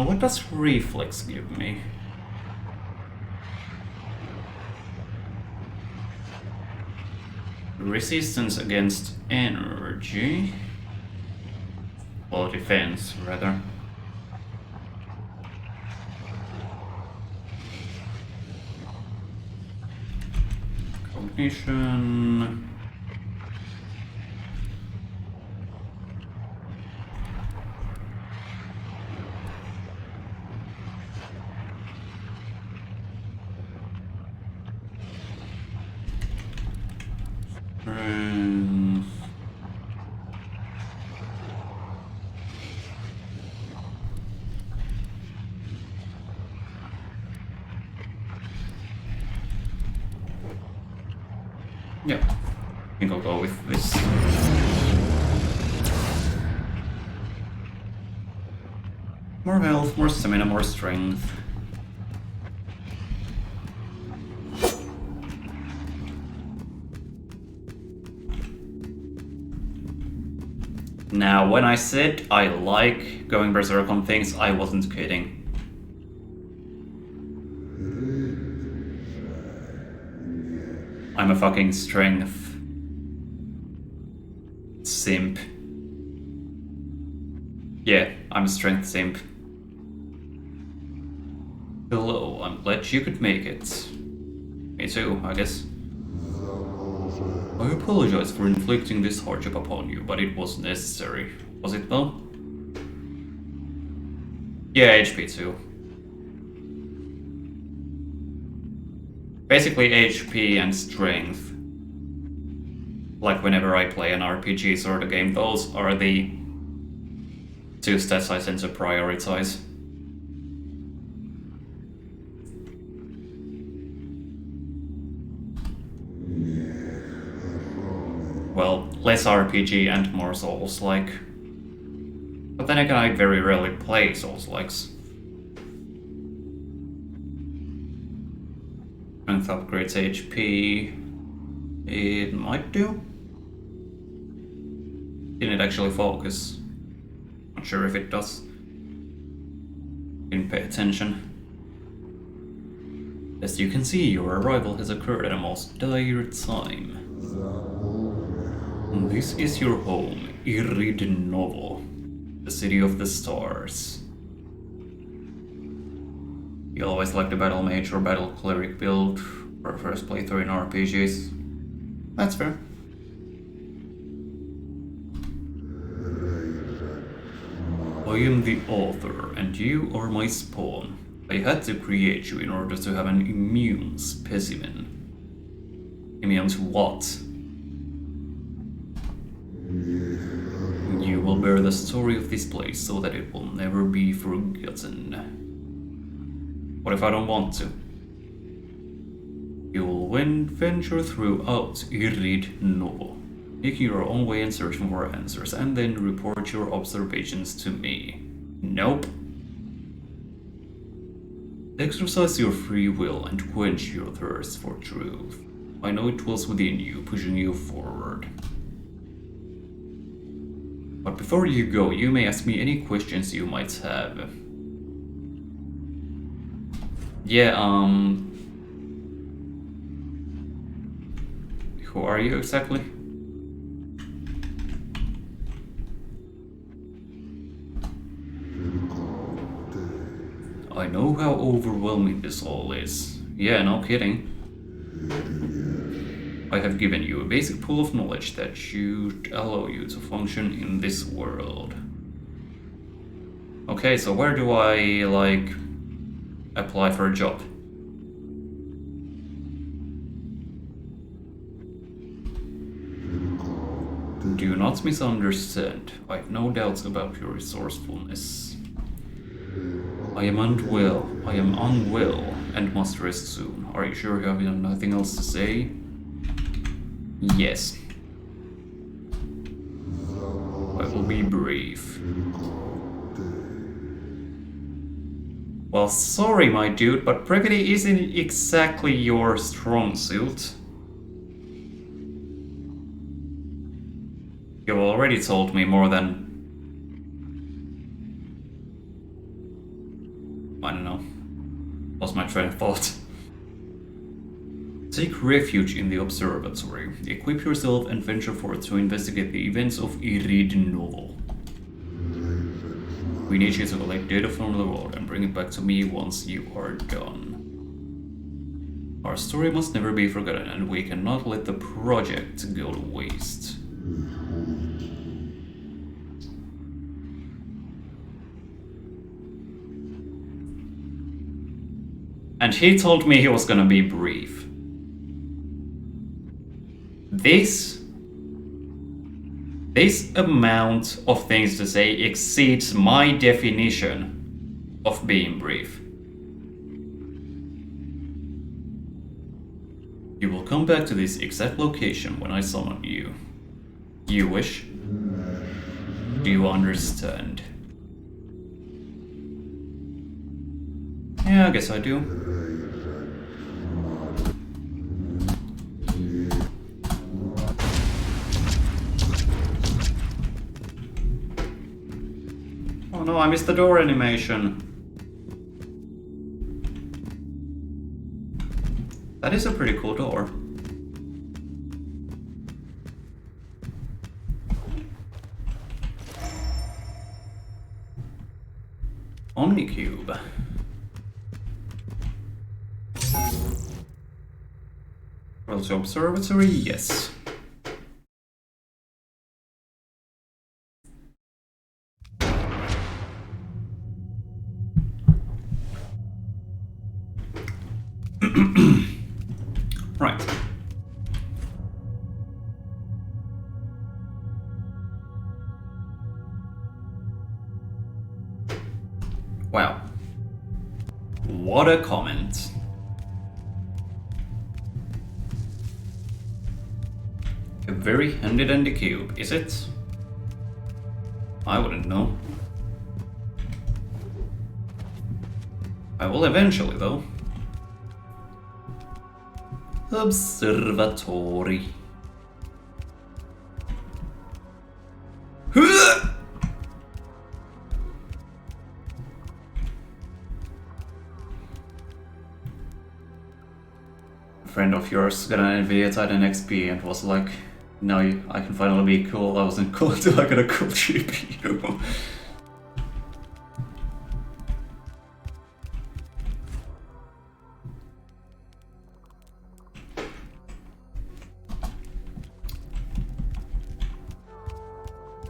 What does reflex give me? Resistance against energy. Well, defense, rather. Cognition. Yeah, I think I'll go with this. More health, more stamina, more strength. Now, when I said I like going berserk on things, I wasn't kidding. I'm a fucking strength simp. Yeah, I'm a strength simp. Hello, I'm glad you could make it. Me too, I guess. I apologize for inflicting this hardship upon you, but it was necessary. Was it though? Yeah, HP too. Basically HP and strength. Like whenever I play an RPG sort of game, those are the two stats I tend to prioritize. well, less RPG and more Souls-like. But then again, I very rarely play Souls-likes. Strength upgrades HP. It might do. Didn't actually focus. Not sure if it does. Didn't pay attention. As you can see, your arrival has occurred at a most dire time. This is your home, Iridnovo, the city of the stars. You always liked the battle mage or battle cleric build for a first playthrough in RPGs. That's fair. I am the author, and you are my spawn. I had to create you in order to have an immune specimen. Immune to what? You will bear the story of this place so that it will never be forgotten. What if I don't want to? You will venture throughout Iridnovo, making your own way and searching for answers, and then report your observations to me. Nope. Exercise your free will and quench your thirst for truth. I know it was within you, pushing you forward. But before you go, you may ask me any questions you might have. Yeah, who are you exactly? I know how overwhelming this all is. Yeah, no kidding. I have given you a basic pool of knowledge that should allow you to function in this world. Okay, so where do I, like, apply for a job? Do not misunderstand. I have no doubts about your resourcefulness. I am unwell, and must rest soon. Are you sure you have nothing else to say? Yes. I will be brief. Well, sorry, my dude, but brevity isn't exactly your strong suit. You've already told me more than... I don't know. Lost my train of thought. Take refuge in the observatory. Equip yourself and venture forth to investigate the events of Iridnovo. We need you to collect data from the world and bring it back to me once you are done. Our story must never be forgotten, and we cannot let the project go to waste. And he told me he was gonna be brief. This amount of things to say exceeds my definition of being brief. You will come back to this exact location when I summon you. You wish? Do you understand? Yeah, I guess I do. Oh no, I missed the door animation. That is a pretty cool door. Omnicube. Also observatory, yes. Right. Wow. What a comment. A very handy dandy cube, is it? I wouldn't know. I will eventually, though. Observatory. A friend of yours got an Nvidia Titan XP and was like, now I can finally be cool. I wasn't cool until I got a cool GPU.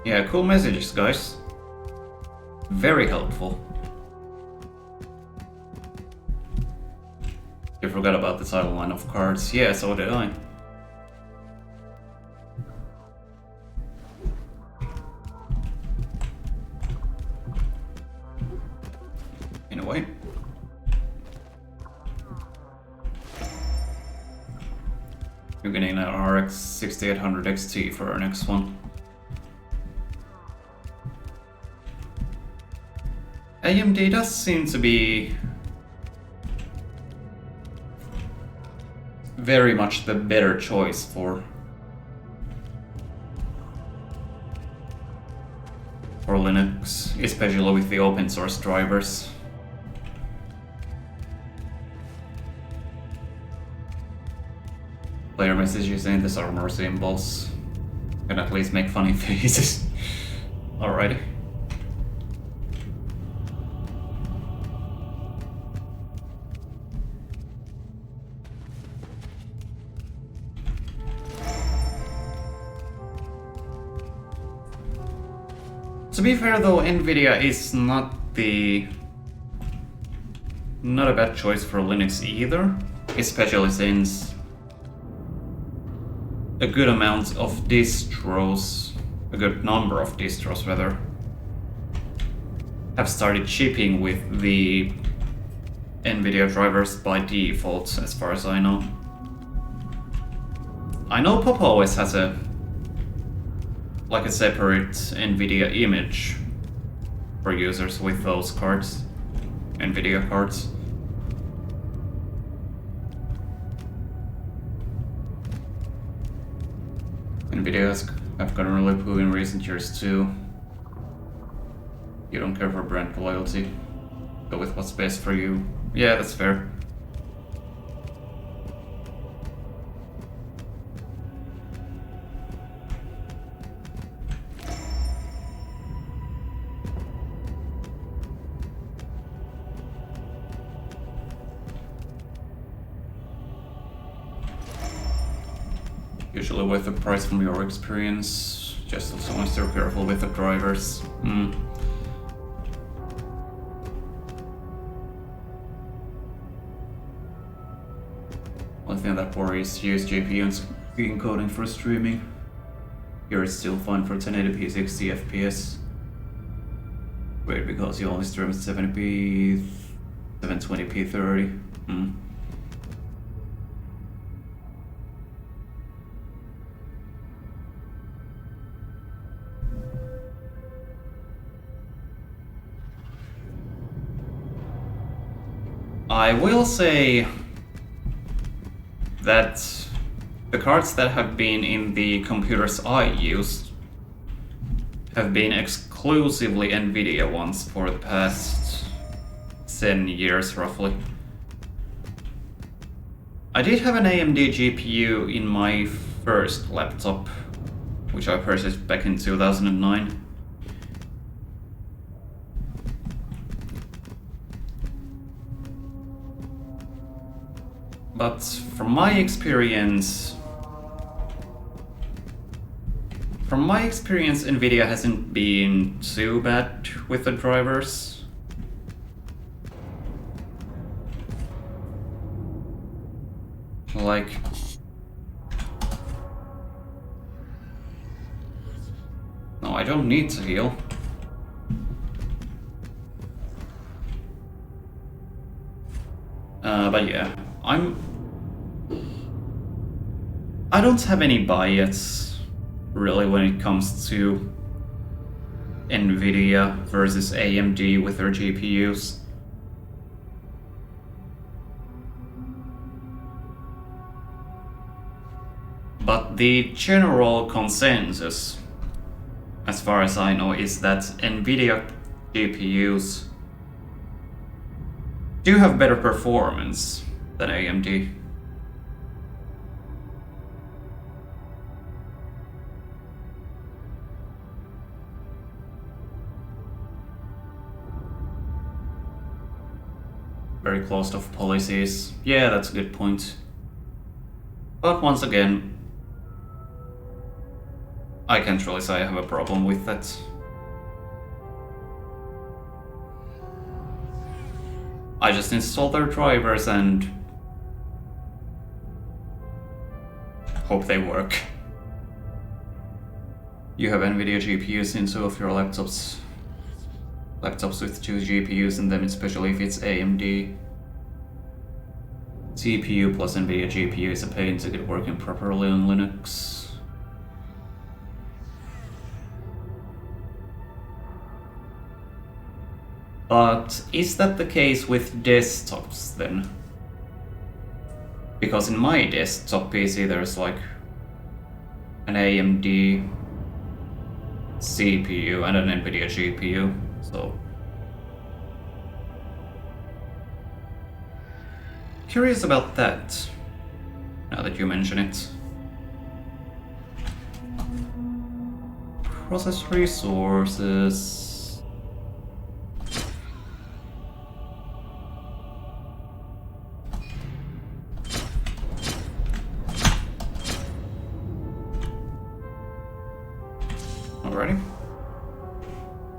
Yeah, cool messages, guys. Very helpful. You forgot about the title line of cards. Yeah, so did I. In a way. You're getting an RX 6800 XT for our next one. AMD does seem to be very much the better choice for Linux, especially with the open source drivers. Player messages saying these are more symbols. Can at least make funny faces. Alrighty. To be fair though, Nvidia is not a bad choice for Linux either, especially since a good amount of distros, a good number of distros rather, have started shipping with the Nvidia drivers by default, as far as I know. I know Pop OS has a separate Nvidia image for users with those cards, Nvidia cards. Nvidia have gotten really poo in recent years too. You don't care for brand loyalty. Go with what's best for you. Yeah, that's fair. Usually with the price from your experience, just as long as you're careful with the drivers. One thing that worries you is GPU encoding for streaming. Here it's still fine for 1080p 60 FPS. Weird because you only stream at 720p 30. I will say that the cards that have been in the computers I used have been exclusively Nvidia ones for the past 10 years roughly. I did have an AMD GPU in my first laptop, which I purchased back in 2009. But from my experience, Nvidia hasn't been too bad with the drivers. Like, no, I don't need to heal. But yeah, I don't have any bias, really, when it comes to NVIDIA versus AMD with their GPUs. But the general consensus, as far as I know, is that NVIDIA GPUs do have better performance than AMD. Very closed off policies. Yeah, that's a good point. But once again, I can't really say I have a problem with that. I just install their drivers and hope they work. You have NVIDIA GPUs in two of your laptops. Laptops with two GPUs in them, especially if it's AMD. CPU plus NVIDIA GPU is a pain to get working properly on Linux. But is that the case with desktops then? Because in my desktop PC there's like an AMD CPU and an NVIDIA GPU, so curious about that, now that you mention it. Process resources. Alrighty.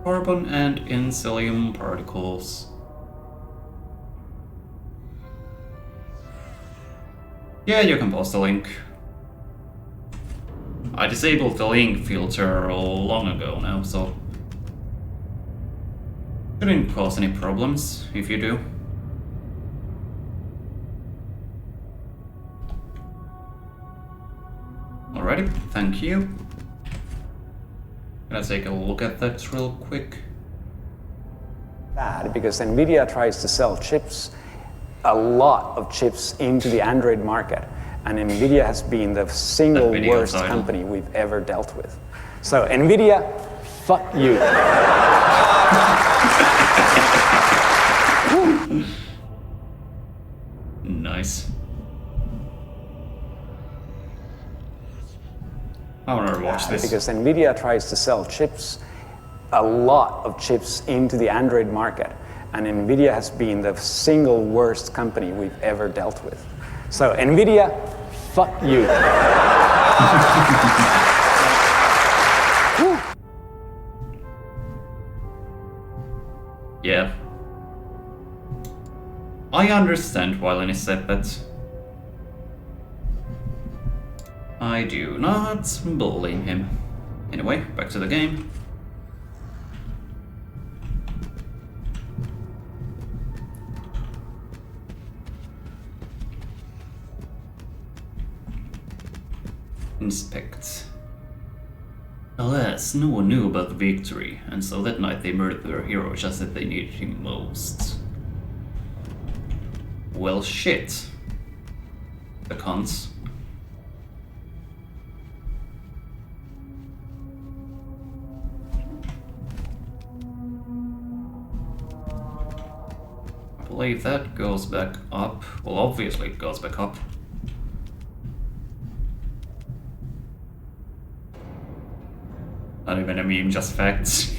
Carbon and insilium particles. Yeah, you can post a link. I disabled the link filter long ago now, so shouldn't cause any problems if you do. Alrighty, thank you. Gonna take a look at that real quick. Bad because NVIDIA tries to sell chips, a lot of chips into the Android market, and NVIDIA has been the single worst company we've ever dealt with. So NVIDIA, fuck you. Nice. I wanna watch this. Because NVIDIA tries to sell chips, a lot of chips into the Android market, and NVIDIA has been the single worst company we've ever dealt with. So NVIDIA, fuck you. Yeah. I understand why Lenny said that. I do not blame him. Anyway, back to the game. Inspect. Alas, no one knew about the victory, and so that night they murdered their hero just as they needed him most. Well, shit. The cunts. I believe that goes back up. Well, obviously it goes back up. Not even a meme, just facts.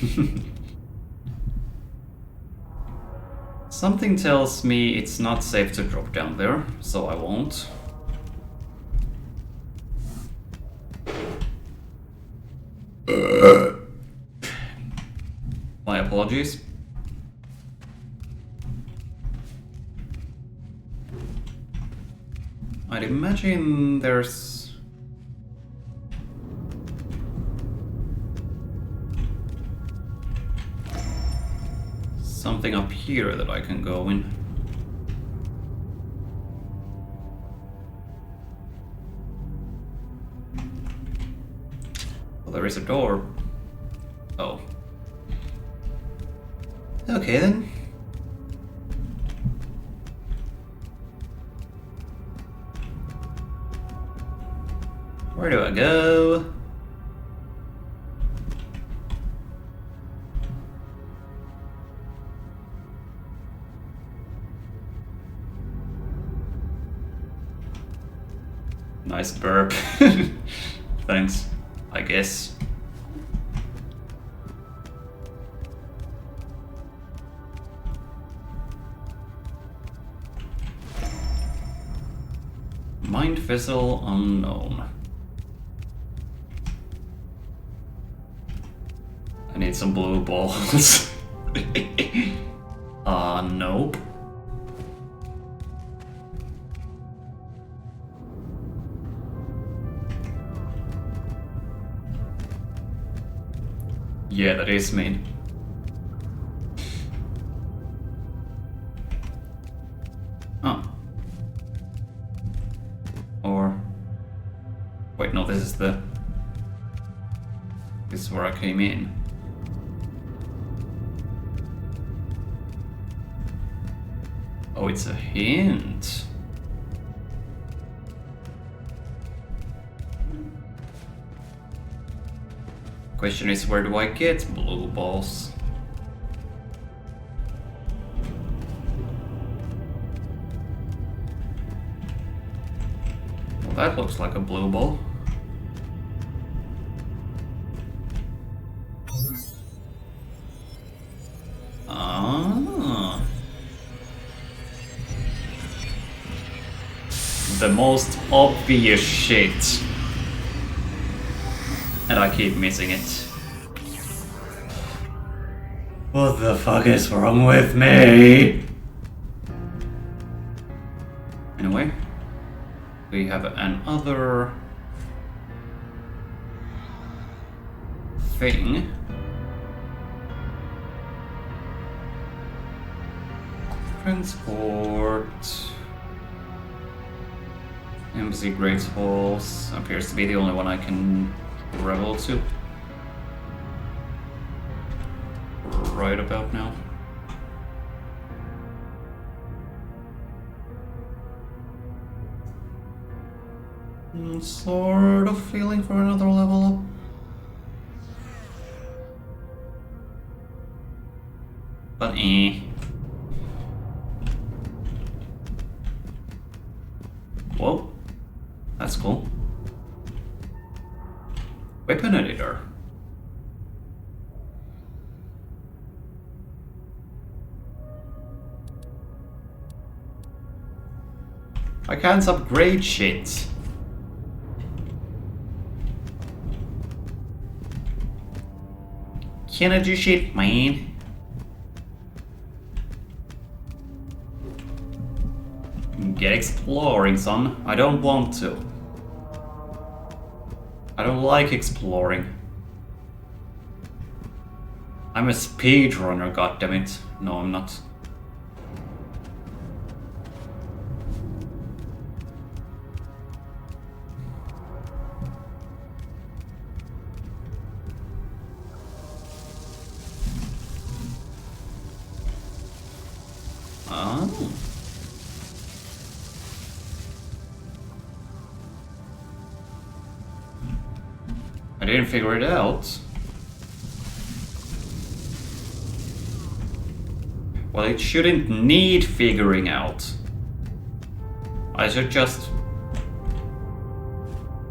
Something tells me it's not safe to drop down there, so I won't. My apologies. I'd imagine there's something up here that I can go in. there is a door. Oh. Okay then. Where do I go? Nice burp. Thanks, I guess. Mind vessel unknown. I need some blue balls. Nope. Yeah, that is mean. Oh. Or... Wait, no, this is the... This is where I came in. Oh, it's a hint. Question is, where do I get blue balls? Well, that looks like a blue ball. Ah. The most obvious shit. And I keep missing it. What the fuck is wrong with me? Anyway, we have another thing. Transport. Embassy Great Halls appears to be the only one I can travel to. Right about now. Sort of feeling for another level up. But Whoa, that's cool. Weapon editor. I can't upgrade shit. Can I do shit, man? Get exploring, son. I don't want to. I don't like exploring. I'm a speedrunner, goddammit. No, I'm not. Oh. I didn't figure it out. Well, it shouldn't need figuring out. I should just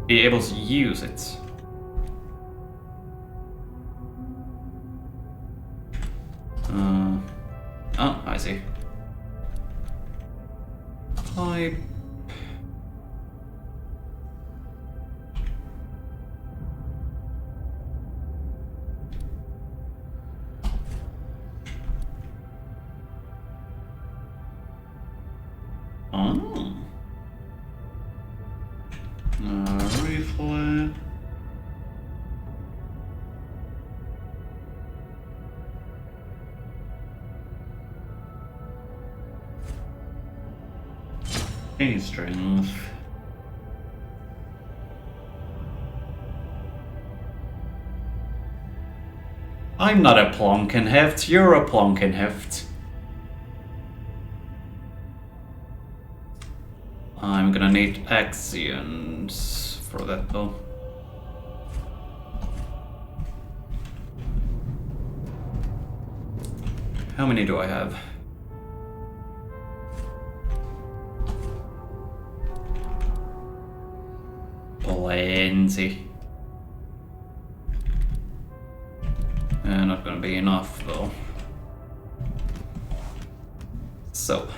be able to use it. Oh, I see. Pipe. Oh. Rifle. Any strength. I'm not a Plonkenheft, you're a Plonkenheft. I'm gonna need actions for that though. How many do I have? Plenty. Not gonna be enough though. So.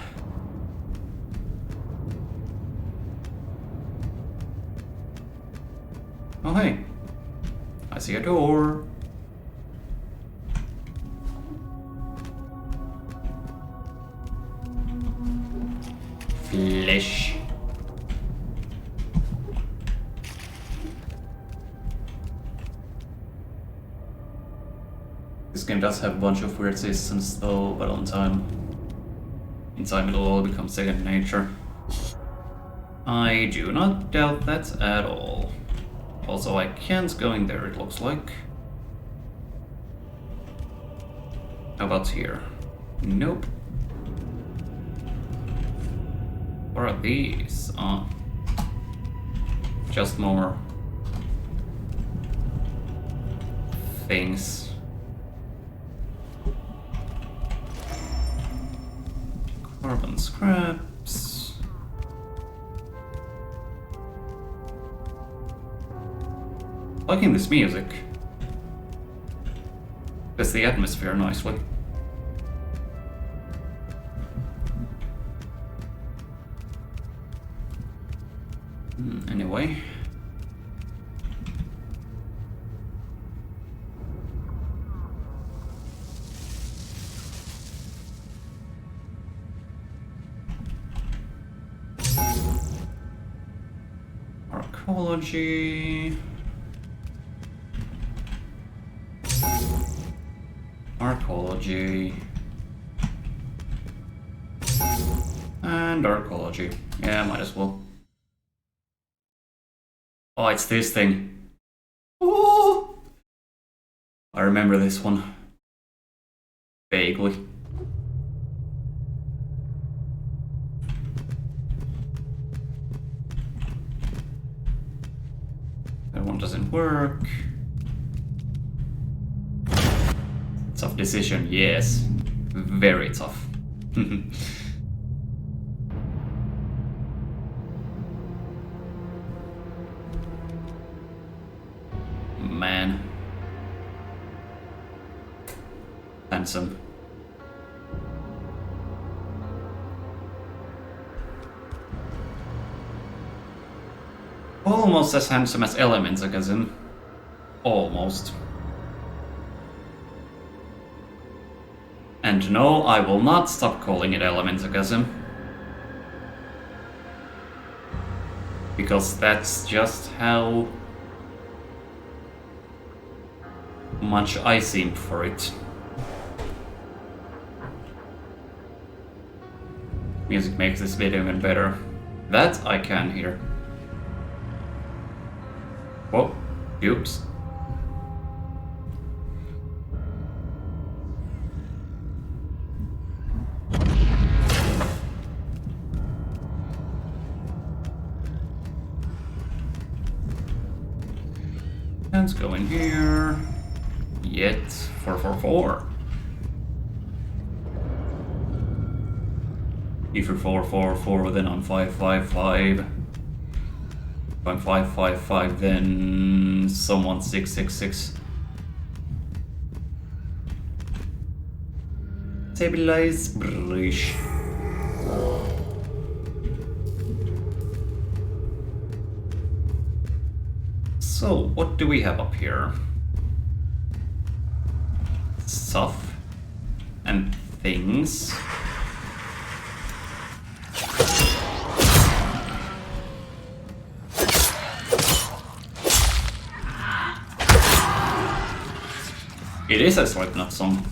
Oh hey, I see a door. Flesh. This game does have a bunch of weird systems though, but in time it'll all become second nature. I do not doubt that at all. Also, I can't go in there, it looks like. How about here? Nope. What are these? Just more things. Carbon scraps. Liking this music. Fits the atmosphere nicely. Anyway. Archaeology. Archaeology. And archaeology. Yeah, might as well. Oh, it's this thing. Oh! I remember this one. Vaguely. That one doesn't work. Tough decision, yes. Very tough. Man. Handsome. Almost as handsome as Elementsgasm. Almost. And no, I will not stop calling it Elementsgasm. Because that's just how much I simp for it. Music makes this video even better. That I can hear. Whoa, oops. Let's go in here. Yet 444. If you're 444, then I'm 555. If I'm 555, then someone 666. Stabilize bridge. So, what do we have up here? Stuff and things. It is a Slipknot song.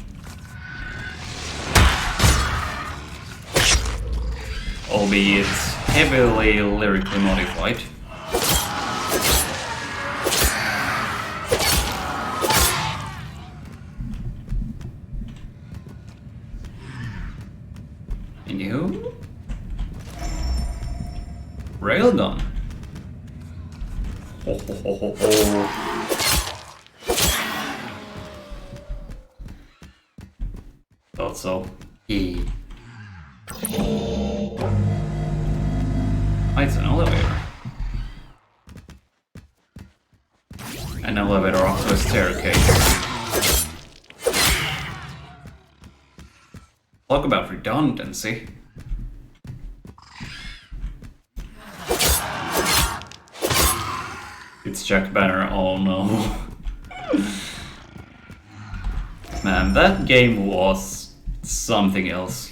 Albeit heavily lyrically modified. Ho, ho, ho, ho, ho. Thought so. E. Oh, it's an elevator. An elevator up to a staircase. Talk about redundancy. It's Jack Banner, oh no. Man, that game was something else.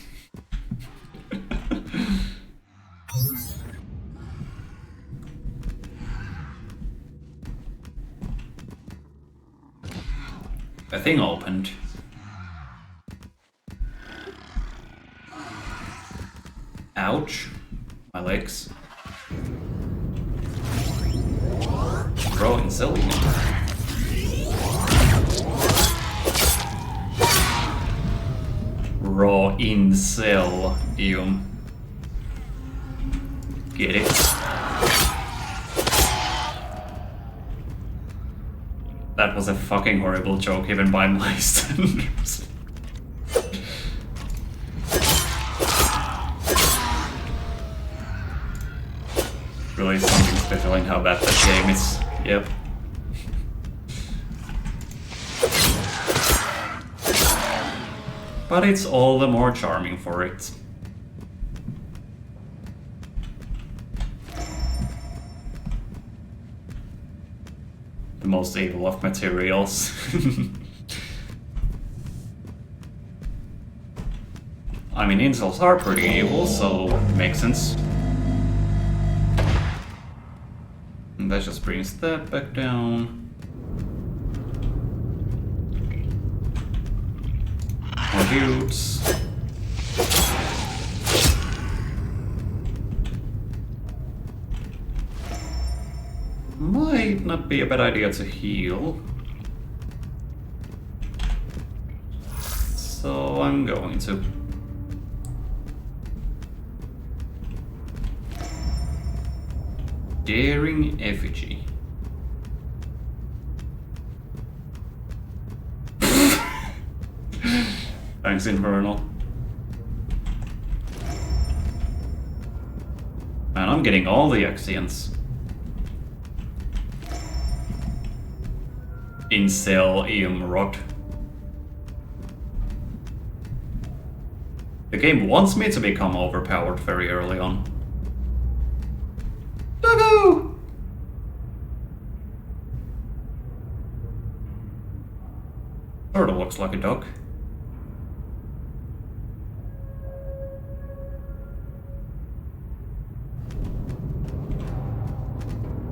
The thing opened. Ouch. My legs. Bro, insane. Raw incel. Get it? That was a fucking horrible joke even by my standards. Really something special in how bad that game is. Yep. But it's all the more charming for it. The most evil of materials. I mean, incels are pretty evil, so makes sense. And that just brings that back down. More dudes. Might not be a bad idea to heal. So I'm going to. Daring effigy. Thanks, Infernal. Man, I'm getting all the accents. Incel rot. The game wants me to become overpowered very early on. Doggo! Sort of looks like a dog.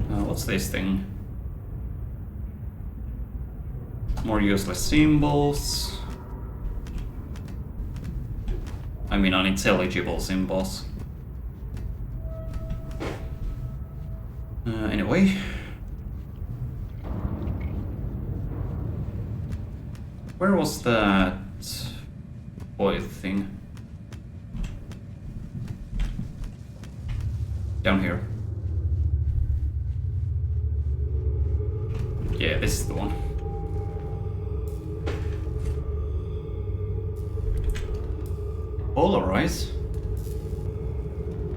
What's this thing? More useless symbols. I mean, unintelligible symbols. Anyway. Where was that boy thing? Down here. Yeah, this is the one. Polarize.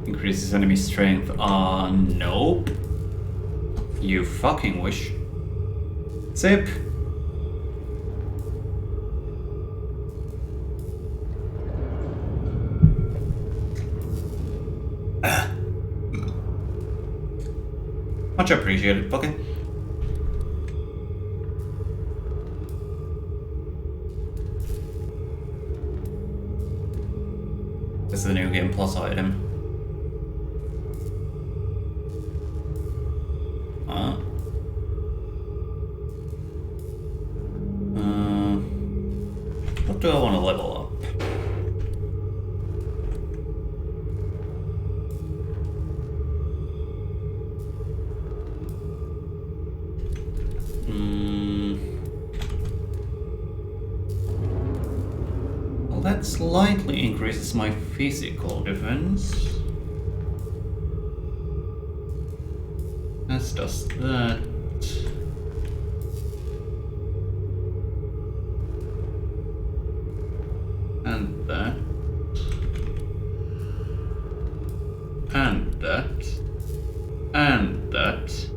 Increases enemy strength. Nope. You fucking wish. Zip. Much appreciated, okay. This is the new game plus item. What do I want to level up? Well, that slightly increases my physical defense. As does that. And that. And that. And that.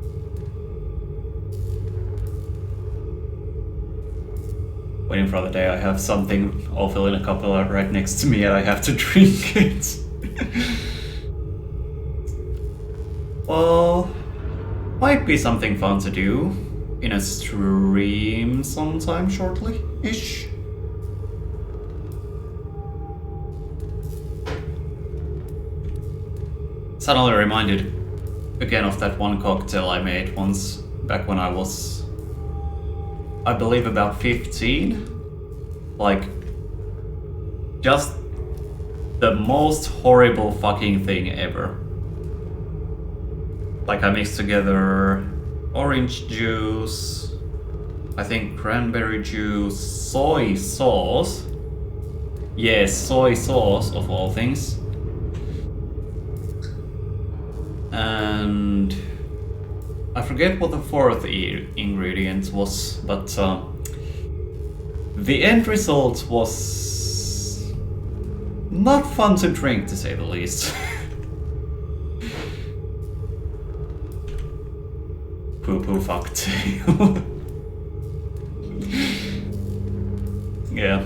Waiting for the day I have something, I'll fill in a couple right next to me and I have to drink it. Well, might be something fun to do in a stream sometime shortly-ish. Suddenly reminded again of that one cocktail I made once back when I was, I believe, about 15. Like, just the most horrible fucking thing ever. Like, I mixed together orange juice, I think cranberry juice, soy sauce. Yes, soy sauce of all things. And I forget what the fourth ingredient was, but the end result was not fun to drink, to say the least. Poo-poo fucktail. Yeah.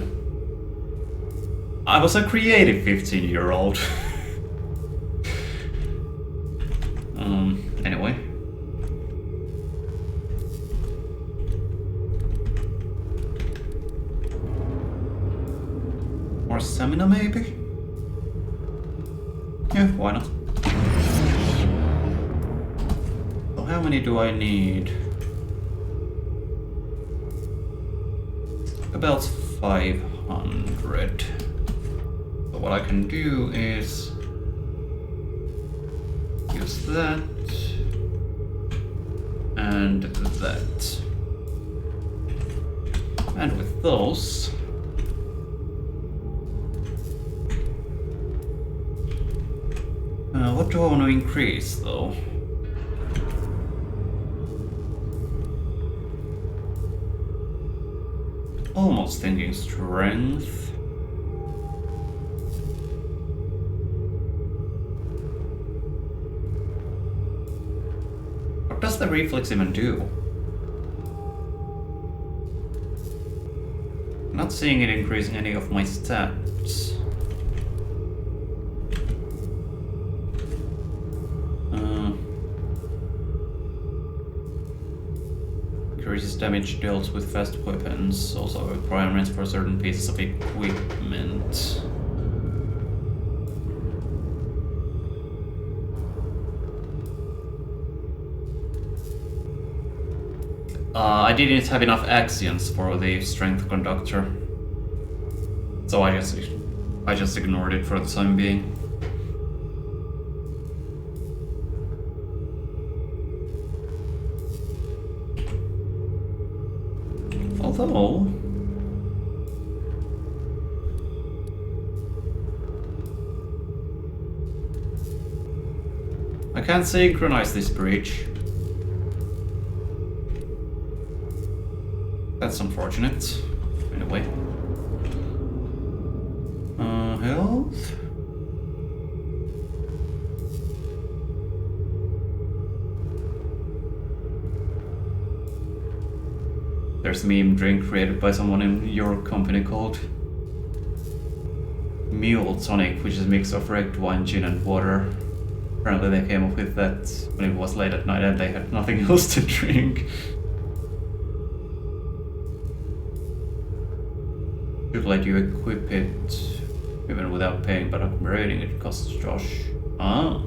I was a creative 15-year-old. Anyway. More stamina, maybe? Yeah, why not? So how many do I need? About 500. So what I can do is use that and that. And with those, what do I want to increase though? Almost thinking strength. What does the reflex even do? I'm not seeing it increasing any of my stats. Increases damage dealt with fast weapons, also requirements for certain pieces of equipment. I didn't have enough actions for the strength conductor, so I just ignored it for the time being. Although I can't synchronize this bridge. That's unfortunate. Anyway. Health? There's a meme drink created by someone in your company called Mule Tonic, which is a mix of red wine, gin and water. Apparently they came up with that when it was late at night and they had nothing else to drink. Should let you equip it even without paying, but upgrading it costs Josh. Ah.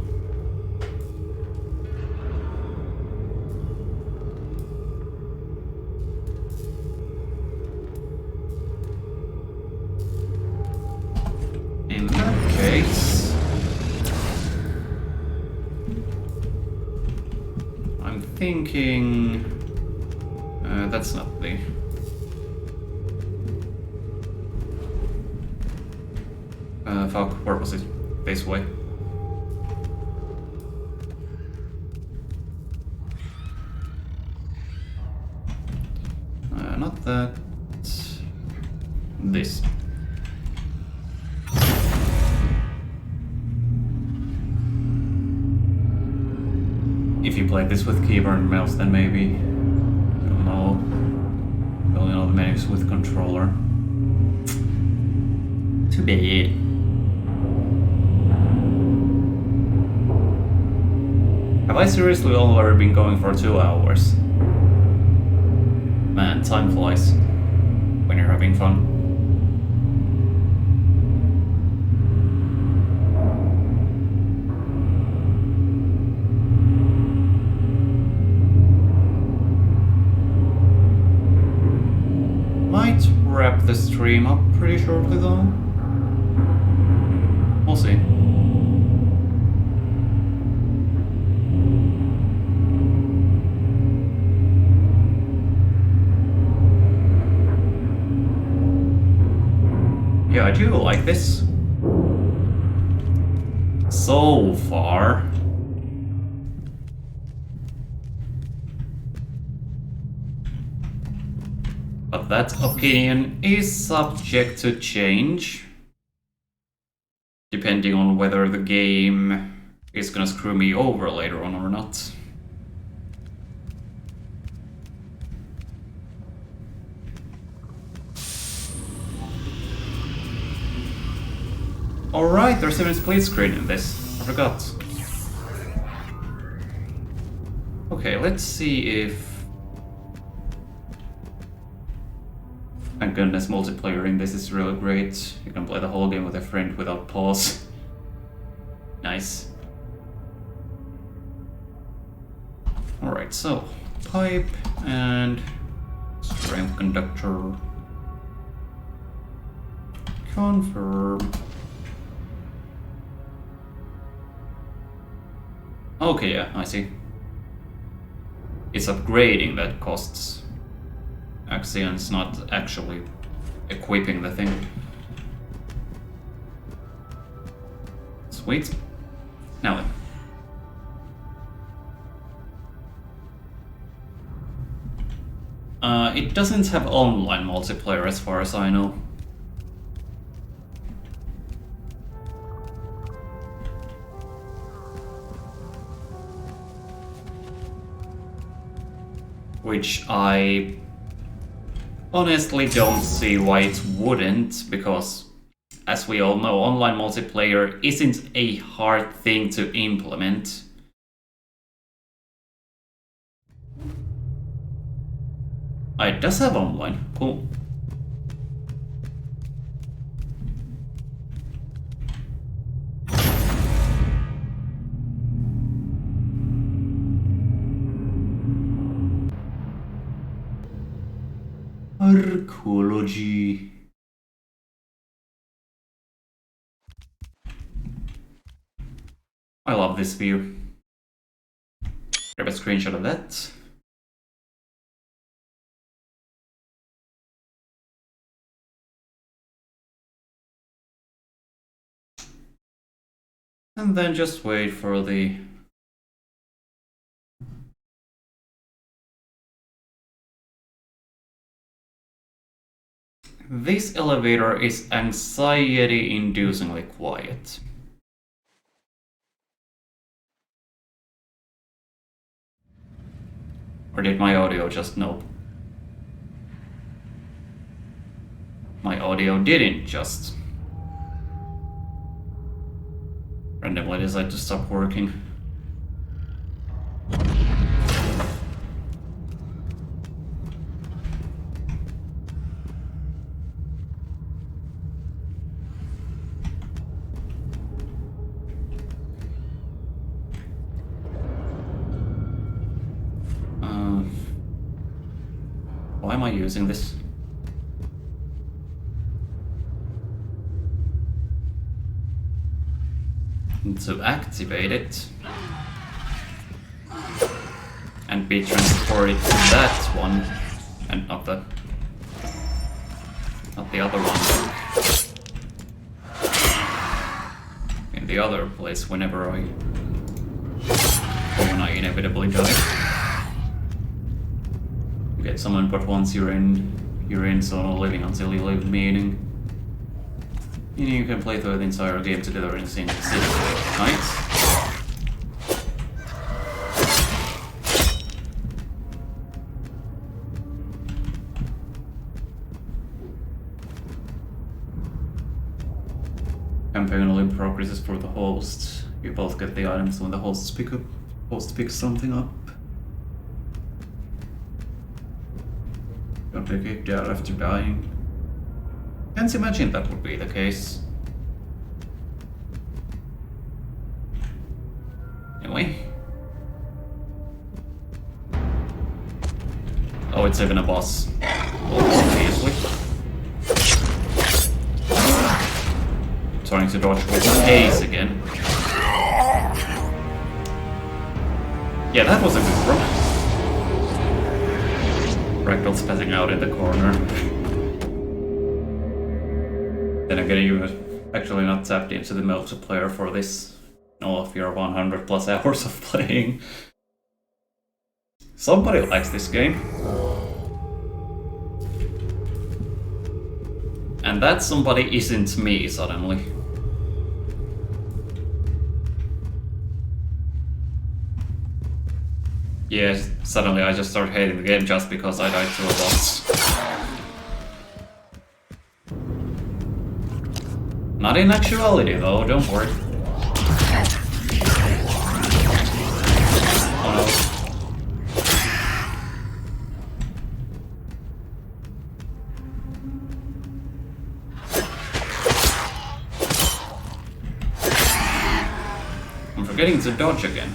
In that case, I'm thinking that's not the. Fuck, where was it? This way. Not that. This. If you played this with keyboard and mouse, then maybe. I don't know. Building all the menus with controller. Too bad. Have I seriously already been going for 2 hours? Man, time flies when you're having fun. Might wrap the stream up pretty shortly though. We'll see. Yeah, I do like this. So far. But that opinion is subject to change. Depending on whether the game is gonna screw me over later on or not. Alright, there's even a split screen in this. I forgot. Okay, let's see if... Thank goodness multiplayer in this is really great. You can play the whole game with a friend without pause. Nice. Alright, so pipe and strength conductor. Confirm. Okay, yeah, I see. It's upgrading that costs. Axion's not actually equipping the thing. Sweet. Now then. It doesn't have online multiplayer as far as I know. Which I honestly don't see why it wouldn't, because as we all know, online multiplayer isn't a hard thing to implement. It does have online, cool. Archaeology. I love this view. Grab a screenshot of that. And then just wait for the... This elevator is anxiety-inducingly quiet. Or did my audio just nope? My audio didn't just randomly decide to stop working. Why am I using this? To activate it and be transported to that one and not the other one in the other place when I inevitably die. get someone, but once you're in, so no living until you leave, meaning you can play through the entire game together in the same city. Nice. Campaign only progresses for the host. You both get the items when the host picks something up. Don't be kicked out after dying. Can't imagine that would be the case. Anyway. Oh, it's even a boss. Obviously. Trying to dodge with haze again. Yeah, that was a good run. Ragdoll's passing out in the corner. Then again, you were actually not tapped into the multiplayer for this in all of your 100 plus hours of playing. Somebody likes this game. And that somebody isn't me suddenly. Yes, suddenly I just start hating the game just because I died to a boss. Not in actuality though, don't worry. Oh no. I'm forgetting to dodge again.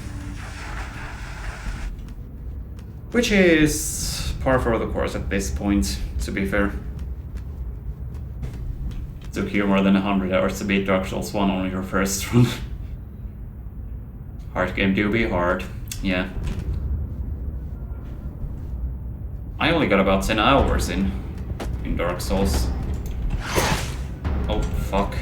Which is par for the course at this point, to be fair. It took you more than 100 hours to beat Dark Souls 1 on your first run. Hard game do be hard, yeah. I only got about 10 hours in Dark Souls. Oh, fuck.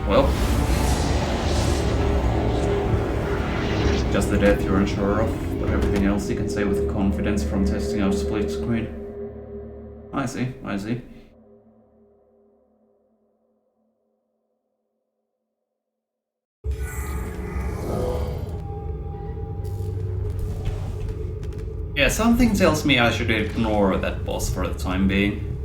Well, just the death you're unsure of, but everything else you can say with confidence from testing out split screen. I see, I see. Yeah, something tells me I should ignore that boss for the time being.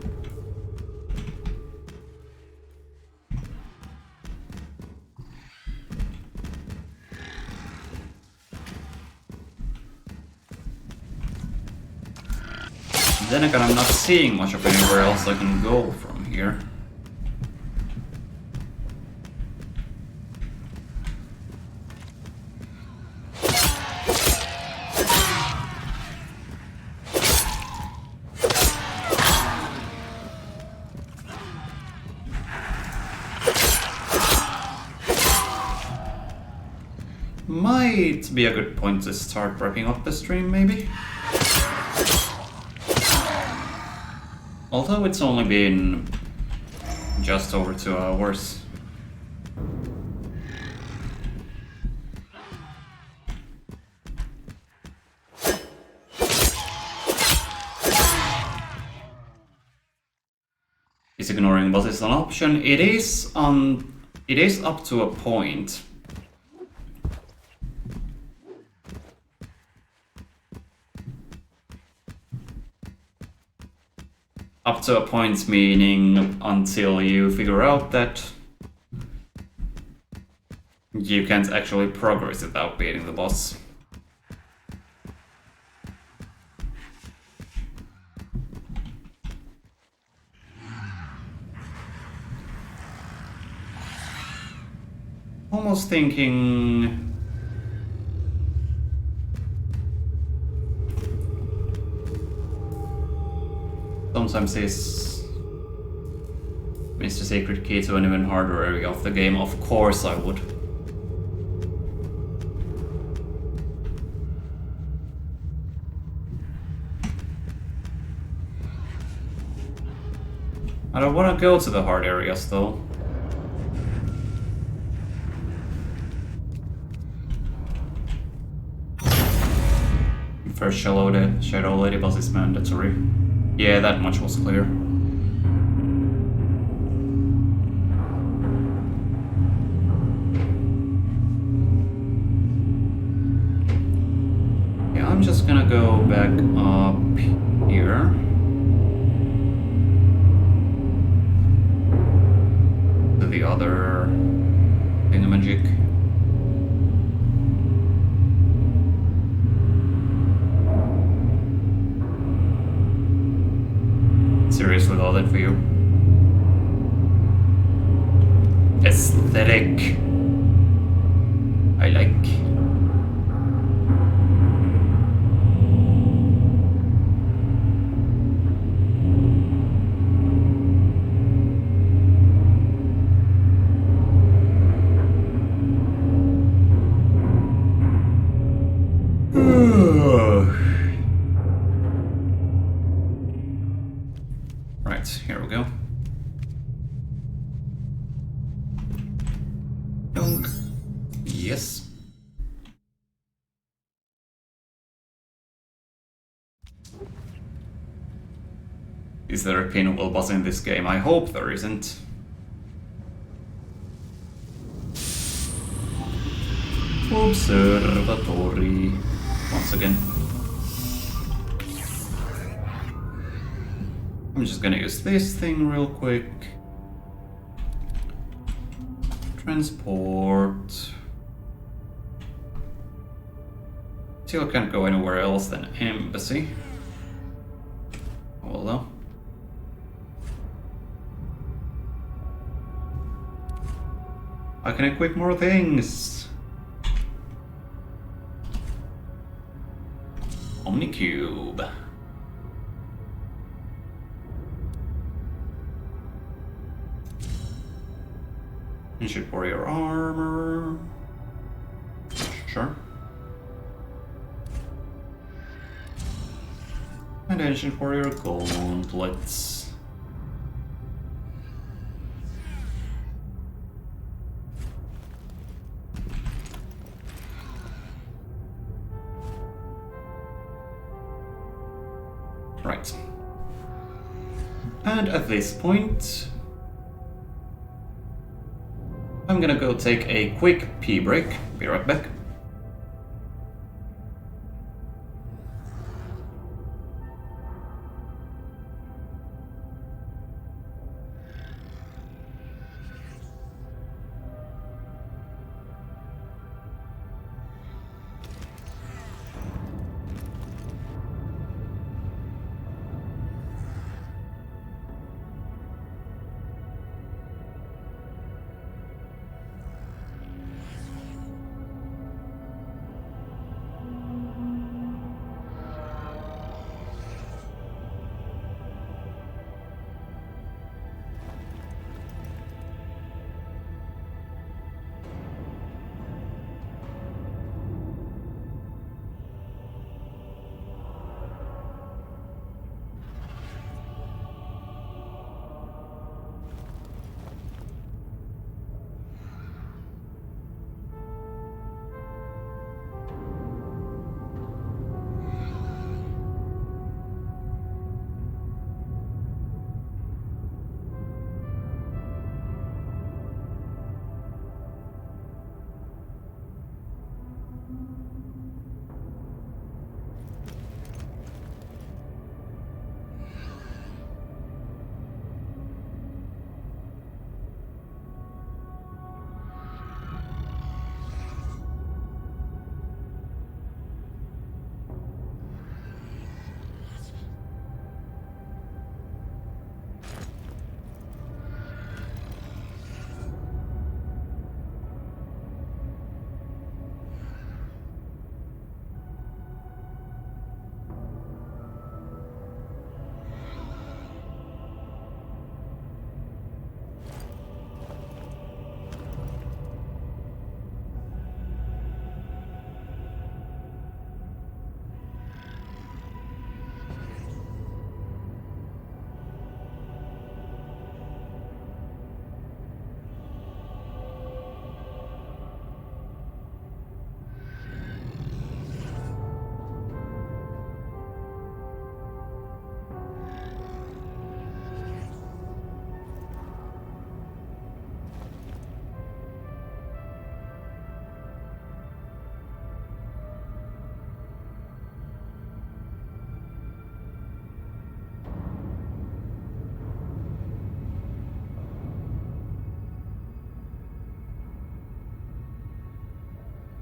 Then again, I'm not seeing much of anywhere else I can go from here. Might be a good point to start wrapping up the stream, maybe? Although it's only been just over 2 hours. Is ignoring bosses an option? It is up to a point. Up to a point meaning until you figure out that you can't actually progress without beating the boss. Almost thinking... Sometimes this is the secret key to an even harder area of the game. Of course I would. I don't want to go to the hard areas though. First Shadow Lady boss is mandatory. Yeah, that much was clear. Yeah, I'm just gonna go back up here. To the other thingamajig. Seriously, all that for you. Aesthetic. I like. Right, here we go. Dunk. Yes. Is there a pinwheel boss in this game? I hope there isn't. Observatory. Once again. I'm just gonna use this thing real quick. Transport. Still can't go anywhere else than Embassy. Well though. I can equip more things! Omnicube. Ancient Warrior Armor. Sure. And Ancient Warrior Gauntlets. Right. And at this point, I'm gonna go take a quick pee break. Be right back.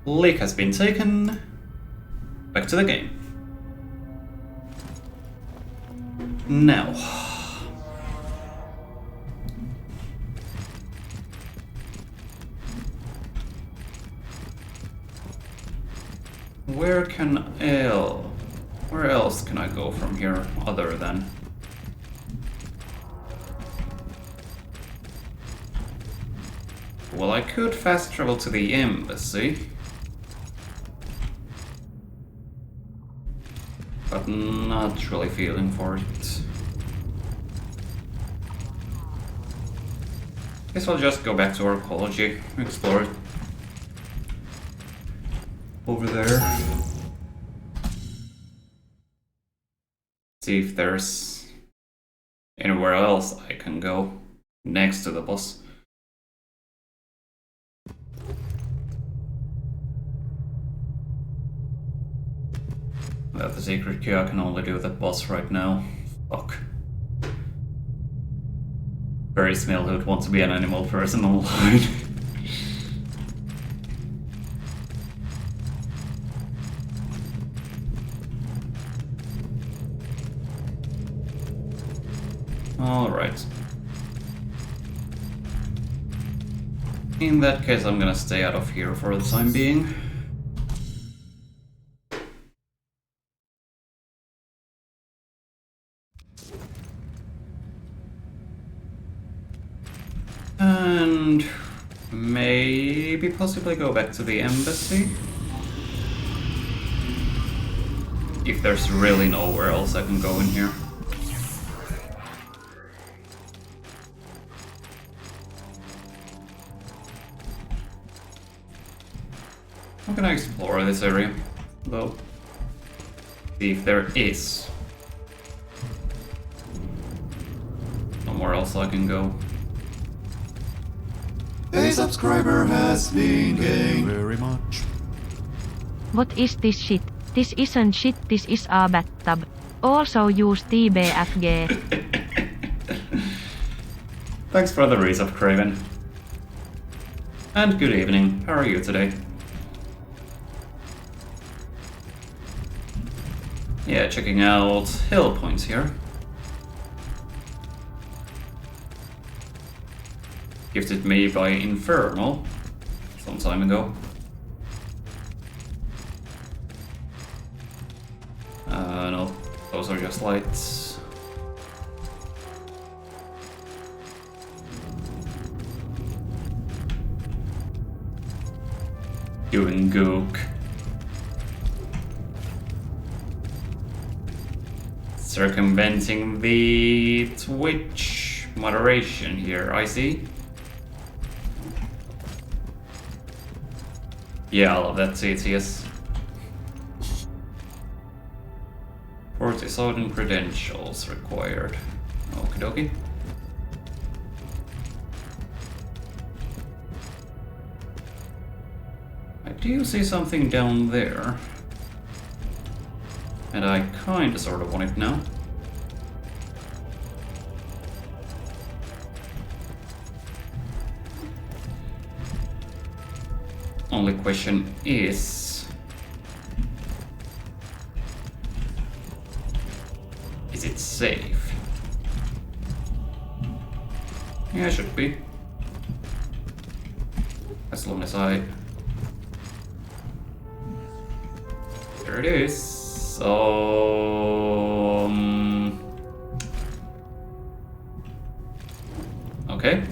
Leak has been taken. Back to the game. Now. Where else can I go from here other than... Well, I could fast travel to the embassy. But not really feeling for it. Guess I'll just go back to archaeology, explore it. Over there. See if there's anywhere else I can go next to the boss. Without the secret key, I can only do that boss right now. Fuck. Very smell who'd want to be an animal person online. Alright. In that case, I'm gonna stay out of here for the time being. And maybe possibly go back to the embassy. If there's really nowhere else I can go in here. How can I explore this area, though? See if there is somewhere else I can go. A subscriber has been gained. Very much. What is this shit? This isn't shit, this is a bathtub. Also use TBFG. Thanks for the resub, Craven. And good evening, how are you today? Yeah, checking out Hellpoint here. Gifted me by Infernal some time ago. No, those are just lights. Doing gook. Circumventing the Twitch moderation here, I see. Yeah, I love that CTS. 40,000 credentials required. Okie dokie. I do see something down there. And I kinda sorta want it now. Only question is it safe? Yeah, it should be. As long as I... There it is. Okay.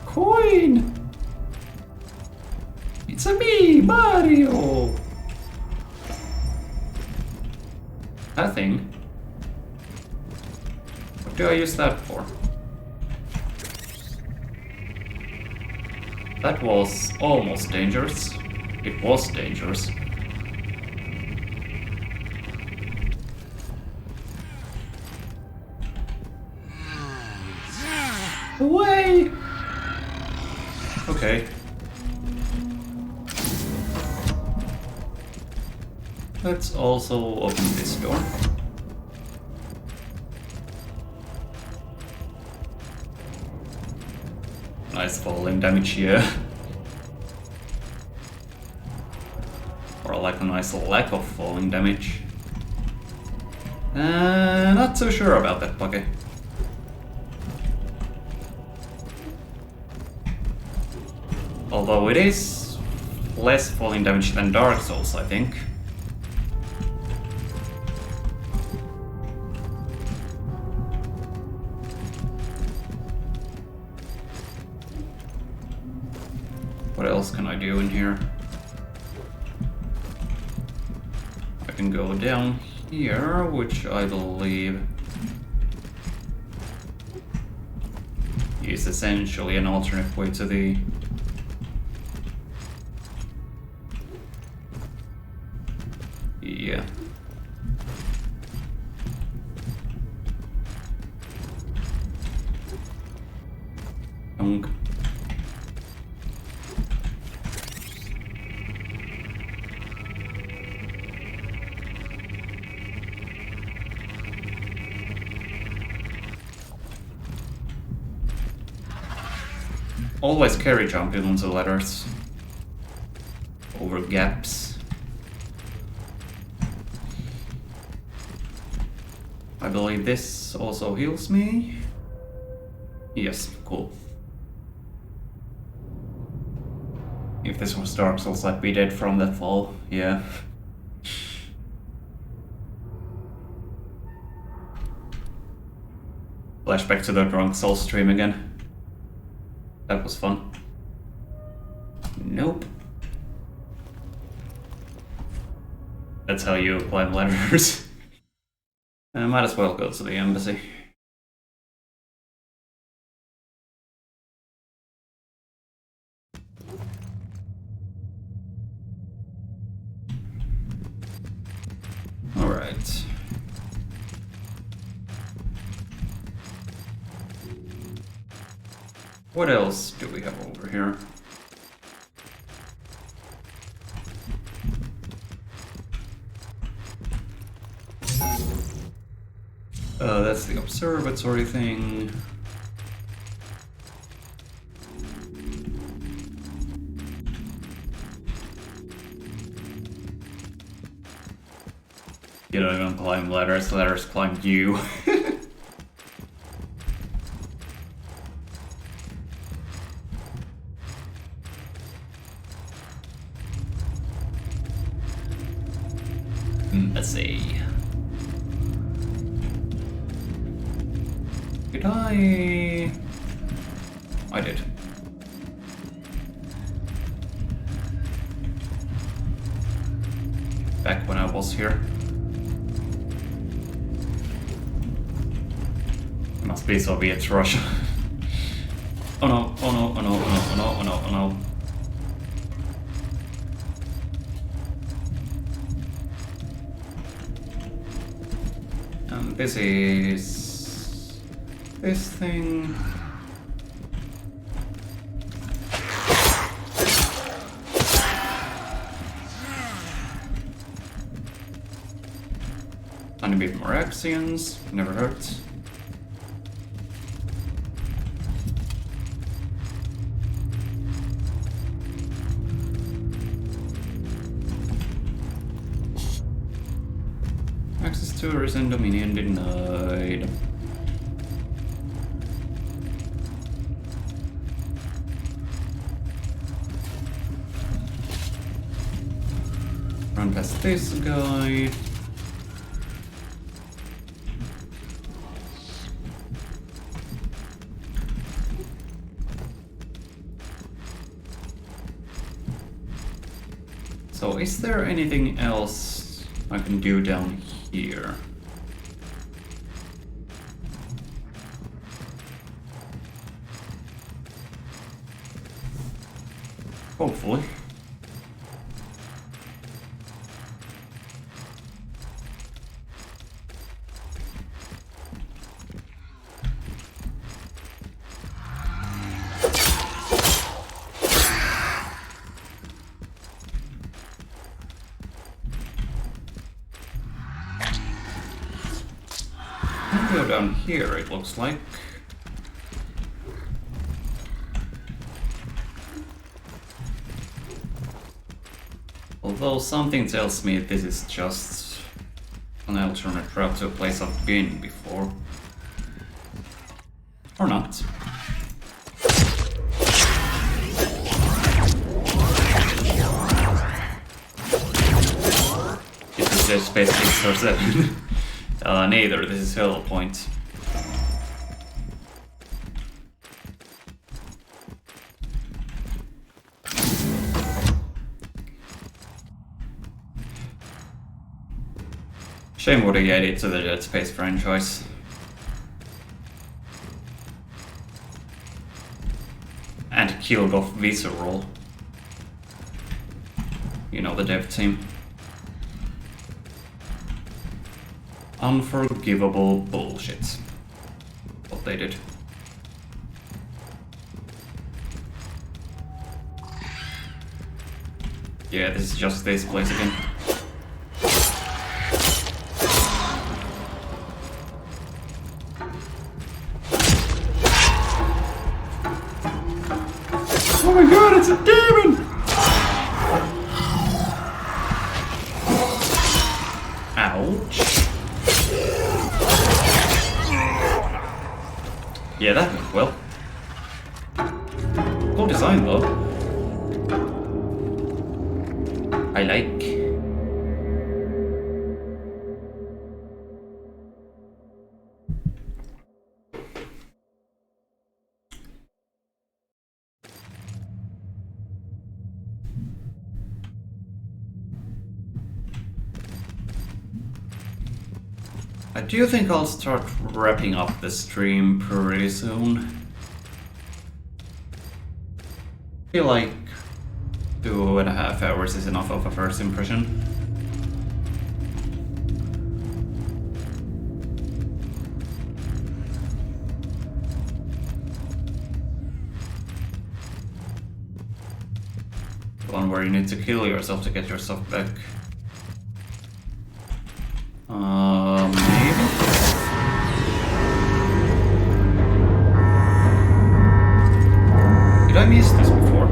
Coin! It's a me, Mario! That thing? What do I use that for? That was almost dangerous. It was dangerous. Away! Okay. Let's also open this door. Nice falling damage here. overall like a nice lack of falling damage. Not so sure about that, Poke. Although it is less falling damage than Dark Souls, I think. What else can I do in here? I can go down here, which I believe is essentially an alternate way to the yeah. Dunk. Always carry jumping onto ladders over gaps. I believe this also heals me. Yes, cool. If this was Dark Souls, I'd be dead from that fall, yeah. Flashback to the Drunk Souls stream again. That was fun. Nope. That's how you climb ladders. I might as well go to the embassy. Alright. What else do we have over here? That's the observatory thing. You don't even climb ladders, ladders climb you. Let's see. Did I did. Back when I was here. It must be Soviet Russia. Oh no, oh no, oh no, oh no, oh no, oh no, oh no. This is this thing. Tiny bit more Axions, never hurts. Access to Risen Dominion denied. Run past this guy. So is there anything else I can do down here? Hopefully. Go down here, it looks like. Although something tells me this is just an alternate route to a place I've been before. Or not. Is this Dead Space 6 or 7? Neither, this is Hellpoint. Shame what he added to the Dead Space franchise. And killed off Visceral. You know, the dev team. Unforgivable bullshit. What they did. Yeah, this is just this place again. Oh my god, it's a demon! Ouch. Yeah, that went well. Cool design though. I like. I do think I'll start wrapping up the stream pretty soon. I feel like 2.5 hours is enough of a first impression. The one where you need to kill yourself to get your stuff back. Maybe? Did I miss this before?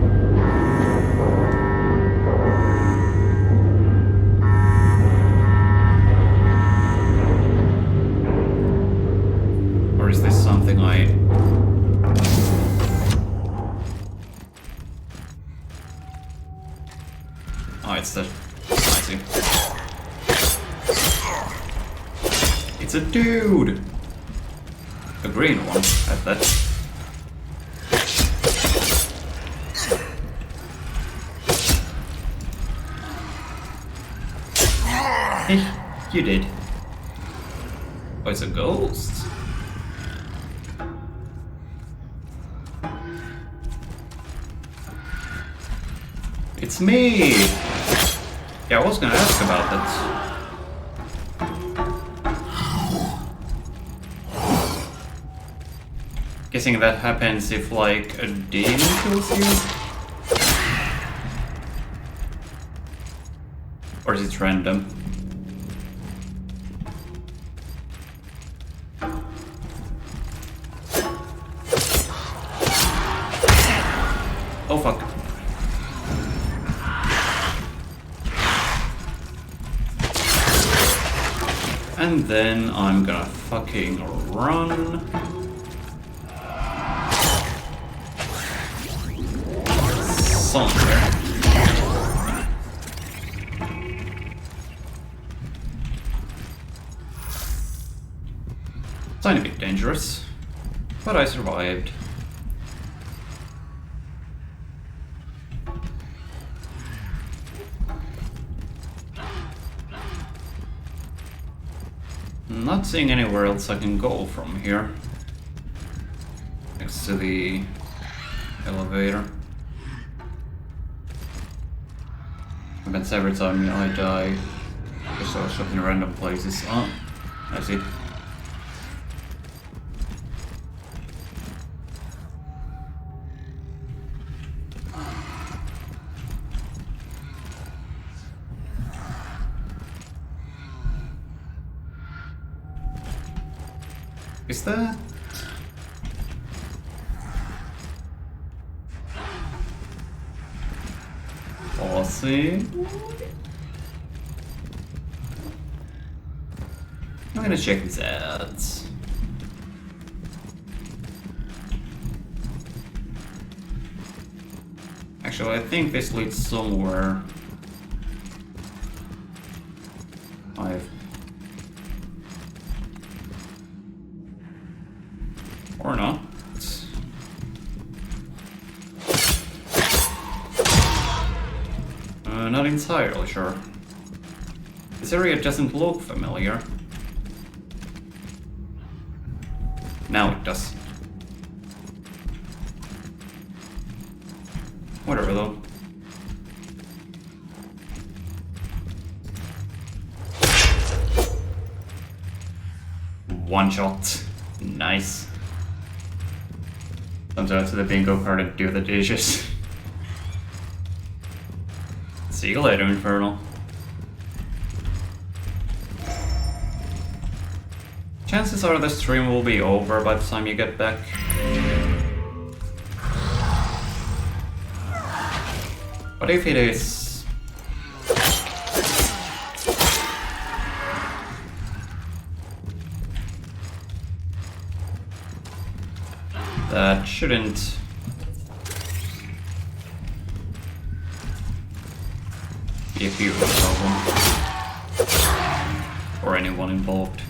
Or is this something I... Oh, it's the... I see. It's a dude! A green one, at that. Hey, you did. Oh, it's a ghost. It's me! Yeah, I was gonna ask about that. Guessing that happens if, like, a demon kills you? Or is it random? Oh fuck. And then I'm gonna fucking run. Somewhere. Tiny bit dangerous, but I survived. Not seeing anywhere else I can go from here. Next to the elevator. But every time I die, I just go shot in random places. Oh, I see. Is that? Aussie. I'm gonna check these ads. Actually, I think this leads somewhere. Or not. Not entirely sure. This area doesn't look familiar. Now it does. Whatever though. One shot. Nice. Comes out to the bingo card and do the dishes. See you later, Infernal. Chances are the stream will be over by the time you get back. But if it is... that shouldn't... be a huge problem. For anyone involved.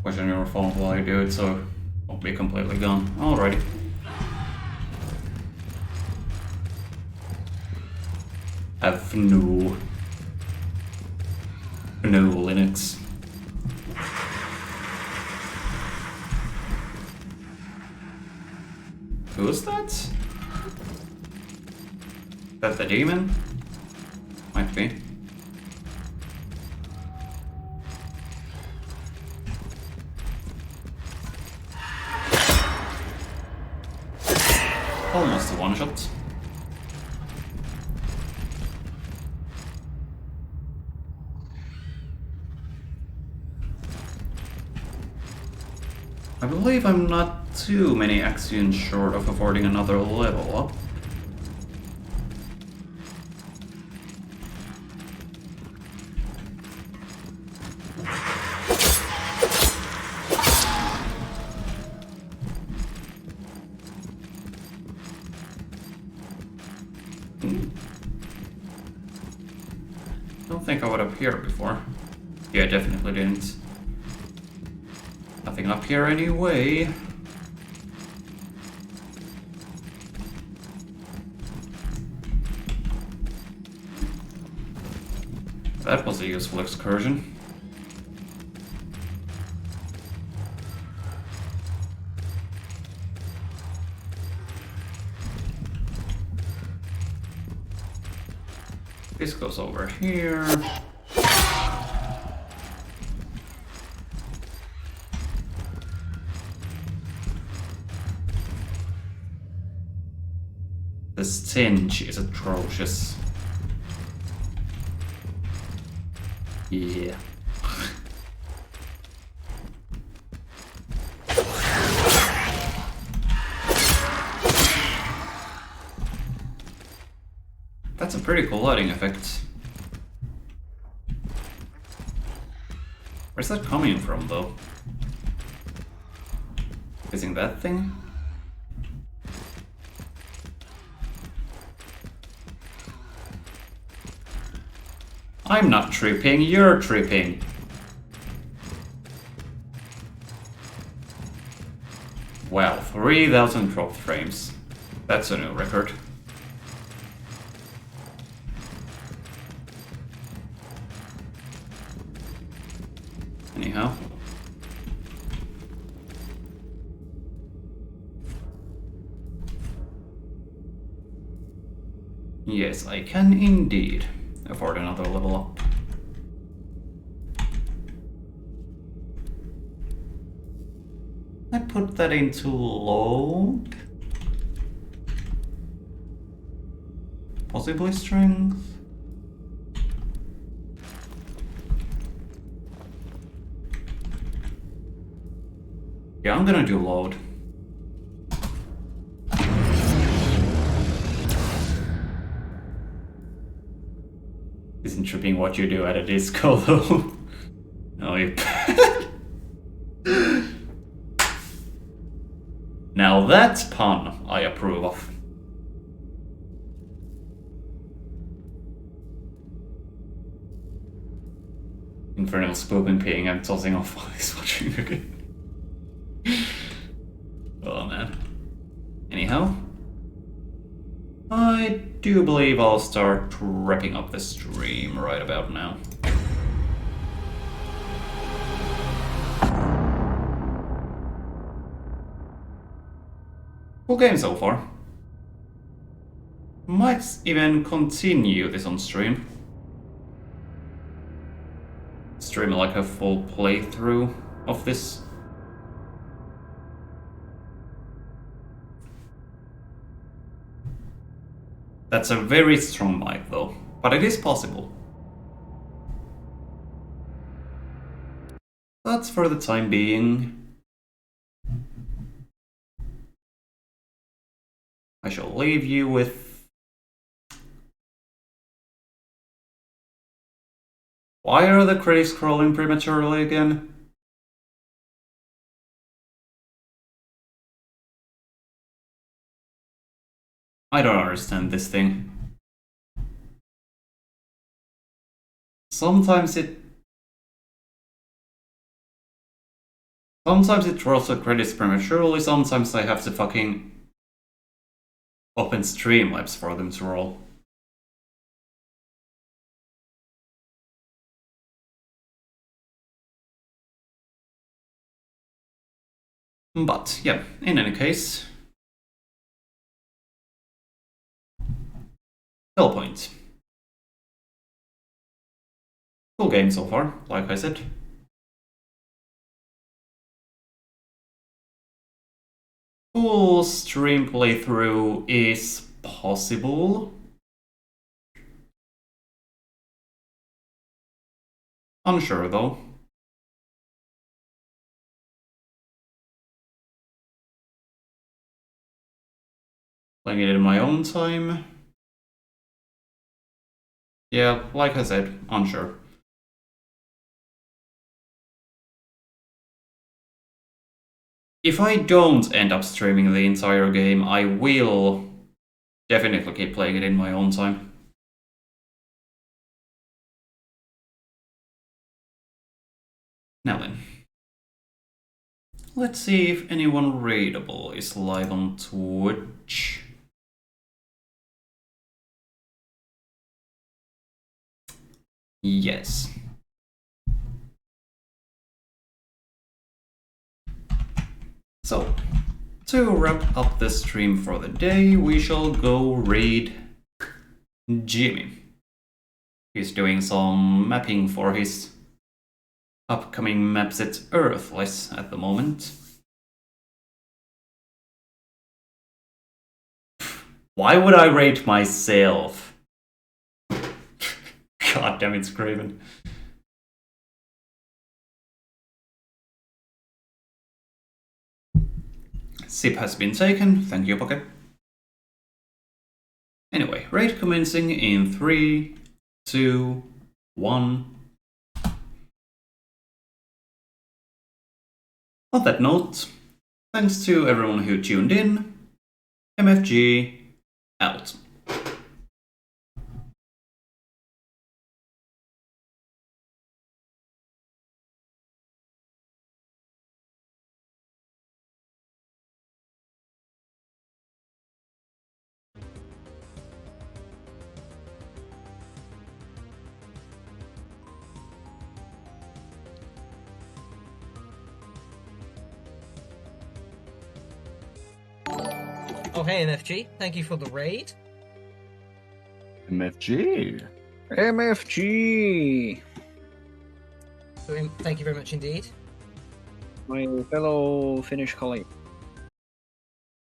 Push on your phone while you do it, so it won't be completely gone. Alrighty. Have no Linux. Who's that? Is that the demon? Might be. Almost a one-shot. I believe I'm not too many actions short of affording another level up. Don't think I would appear before. Yeah, I definitely didn't. Nothing up here anyway. That was a useful excursion. This goes over here. The stench is atrocious. Yeah. That's a pretty cool lighting effect. Where's that coming from, though? Using that thing? I'm not tripping, you're tripping. Wow, 3,000 dropped frames. That's a new record. Anyhow. Yes, I can indeed afford another level up. I put that into low. Possibly strength. Yeah, I'm gonna do load. Isn't tripping what you do at a disco though. No, you. Now that's pun I approve of. Infernal spooping peeing and tossing off while he's watching again. Oh man. Anyhow, I do believe I'll start wrapping up the stream right about now. Cool game so far. Might even continue this on stream. Stream like a full playthrough of this. That's a very strong mic though, but it is possible. But for the time being, I shall leave you with why are the credits scrolling prematurely again? I don't understand this thing. Sometimes it rolls the credits prematurely, sometimes I have to fucking open Streamlabs for them to roll. But yeah, in any case, Hellpoint. Cool game so far, like I said. Full stream playthrough is possible. Unsure though. Playing it in my own time. Yeah, like I said, unsure. If I don't end up streaming the entire game, I will definitely keep playing it in my own time. Now then. Let's see if anyone raidable is live on Twitch. Yes. So, to wrap up the stream for the day, we shall go raid Jimmy. He's doing some mapping for his upcoming map set Earthless at the moment. Why would I rate myself? God damn it, Scraven. Sip has been taken, thank you, Pocket. Anyway, raid commencing in 3, 2, 1. On that note, thanks to everyone who tuned in. MFG out. Oh, hey, MFG. Thank you for the raid. MFG. MFG. Thank you very much indeed. My fellow Finnish colleague.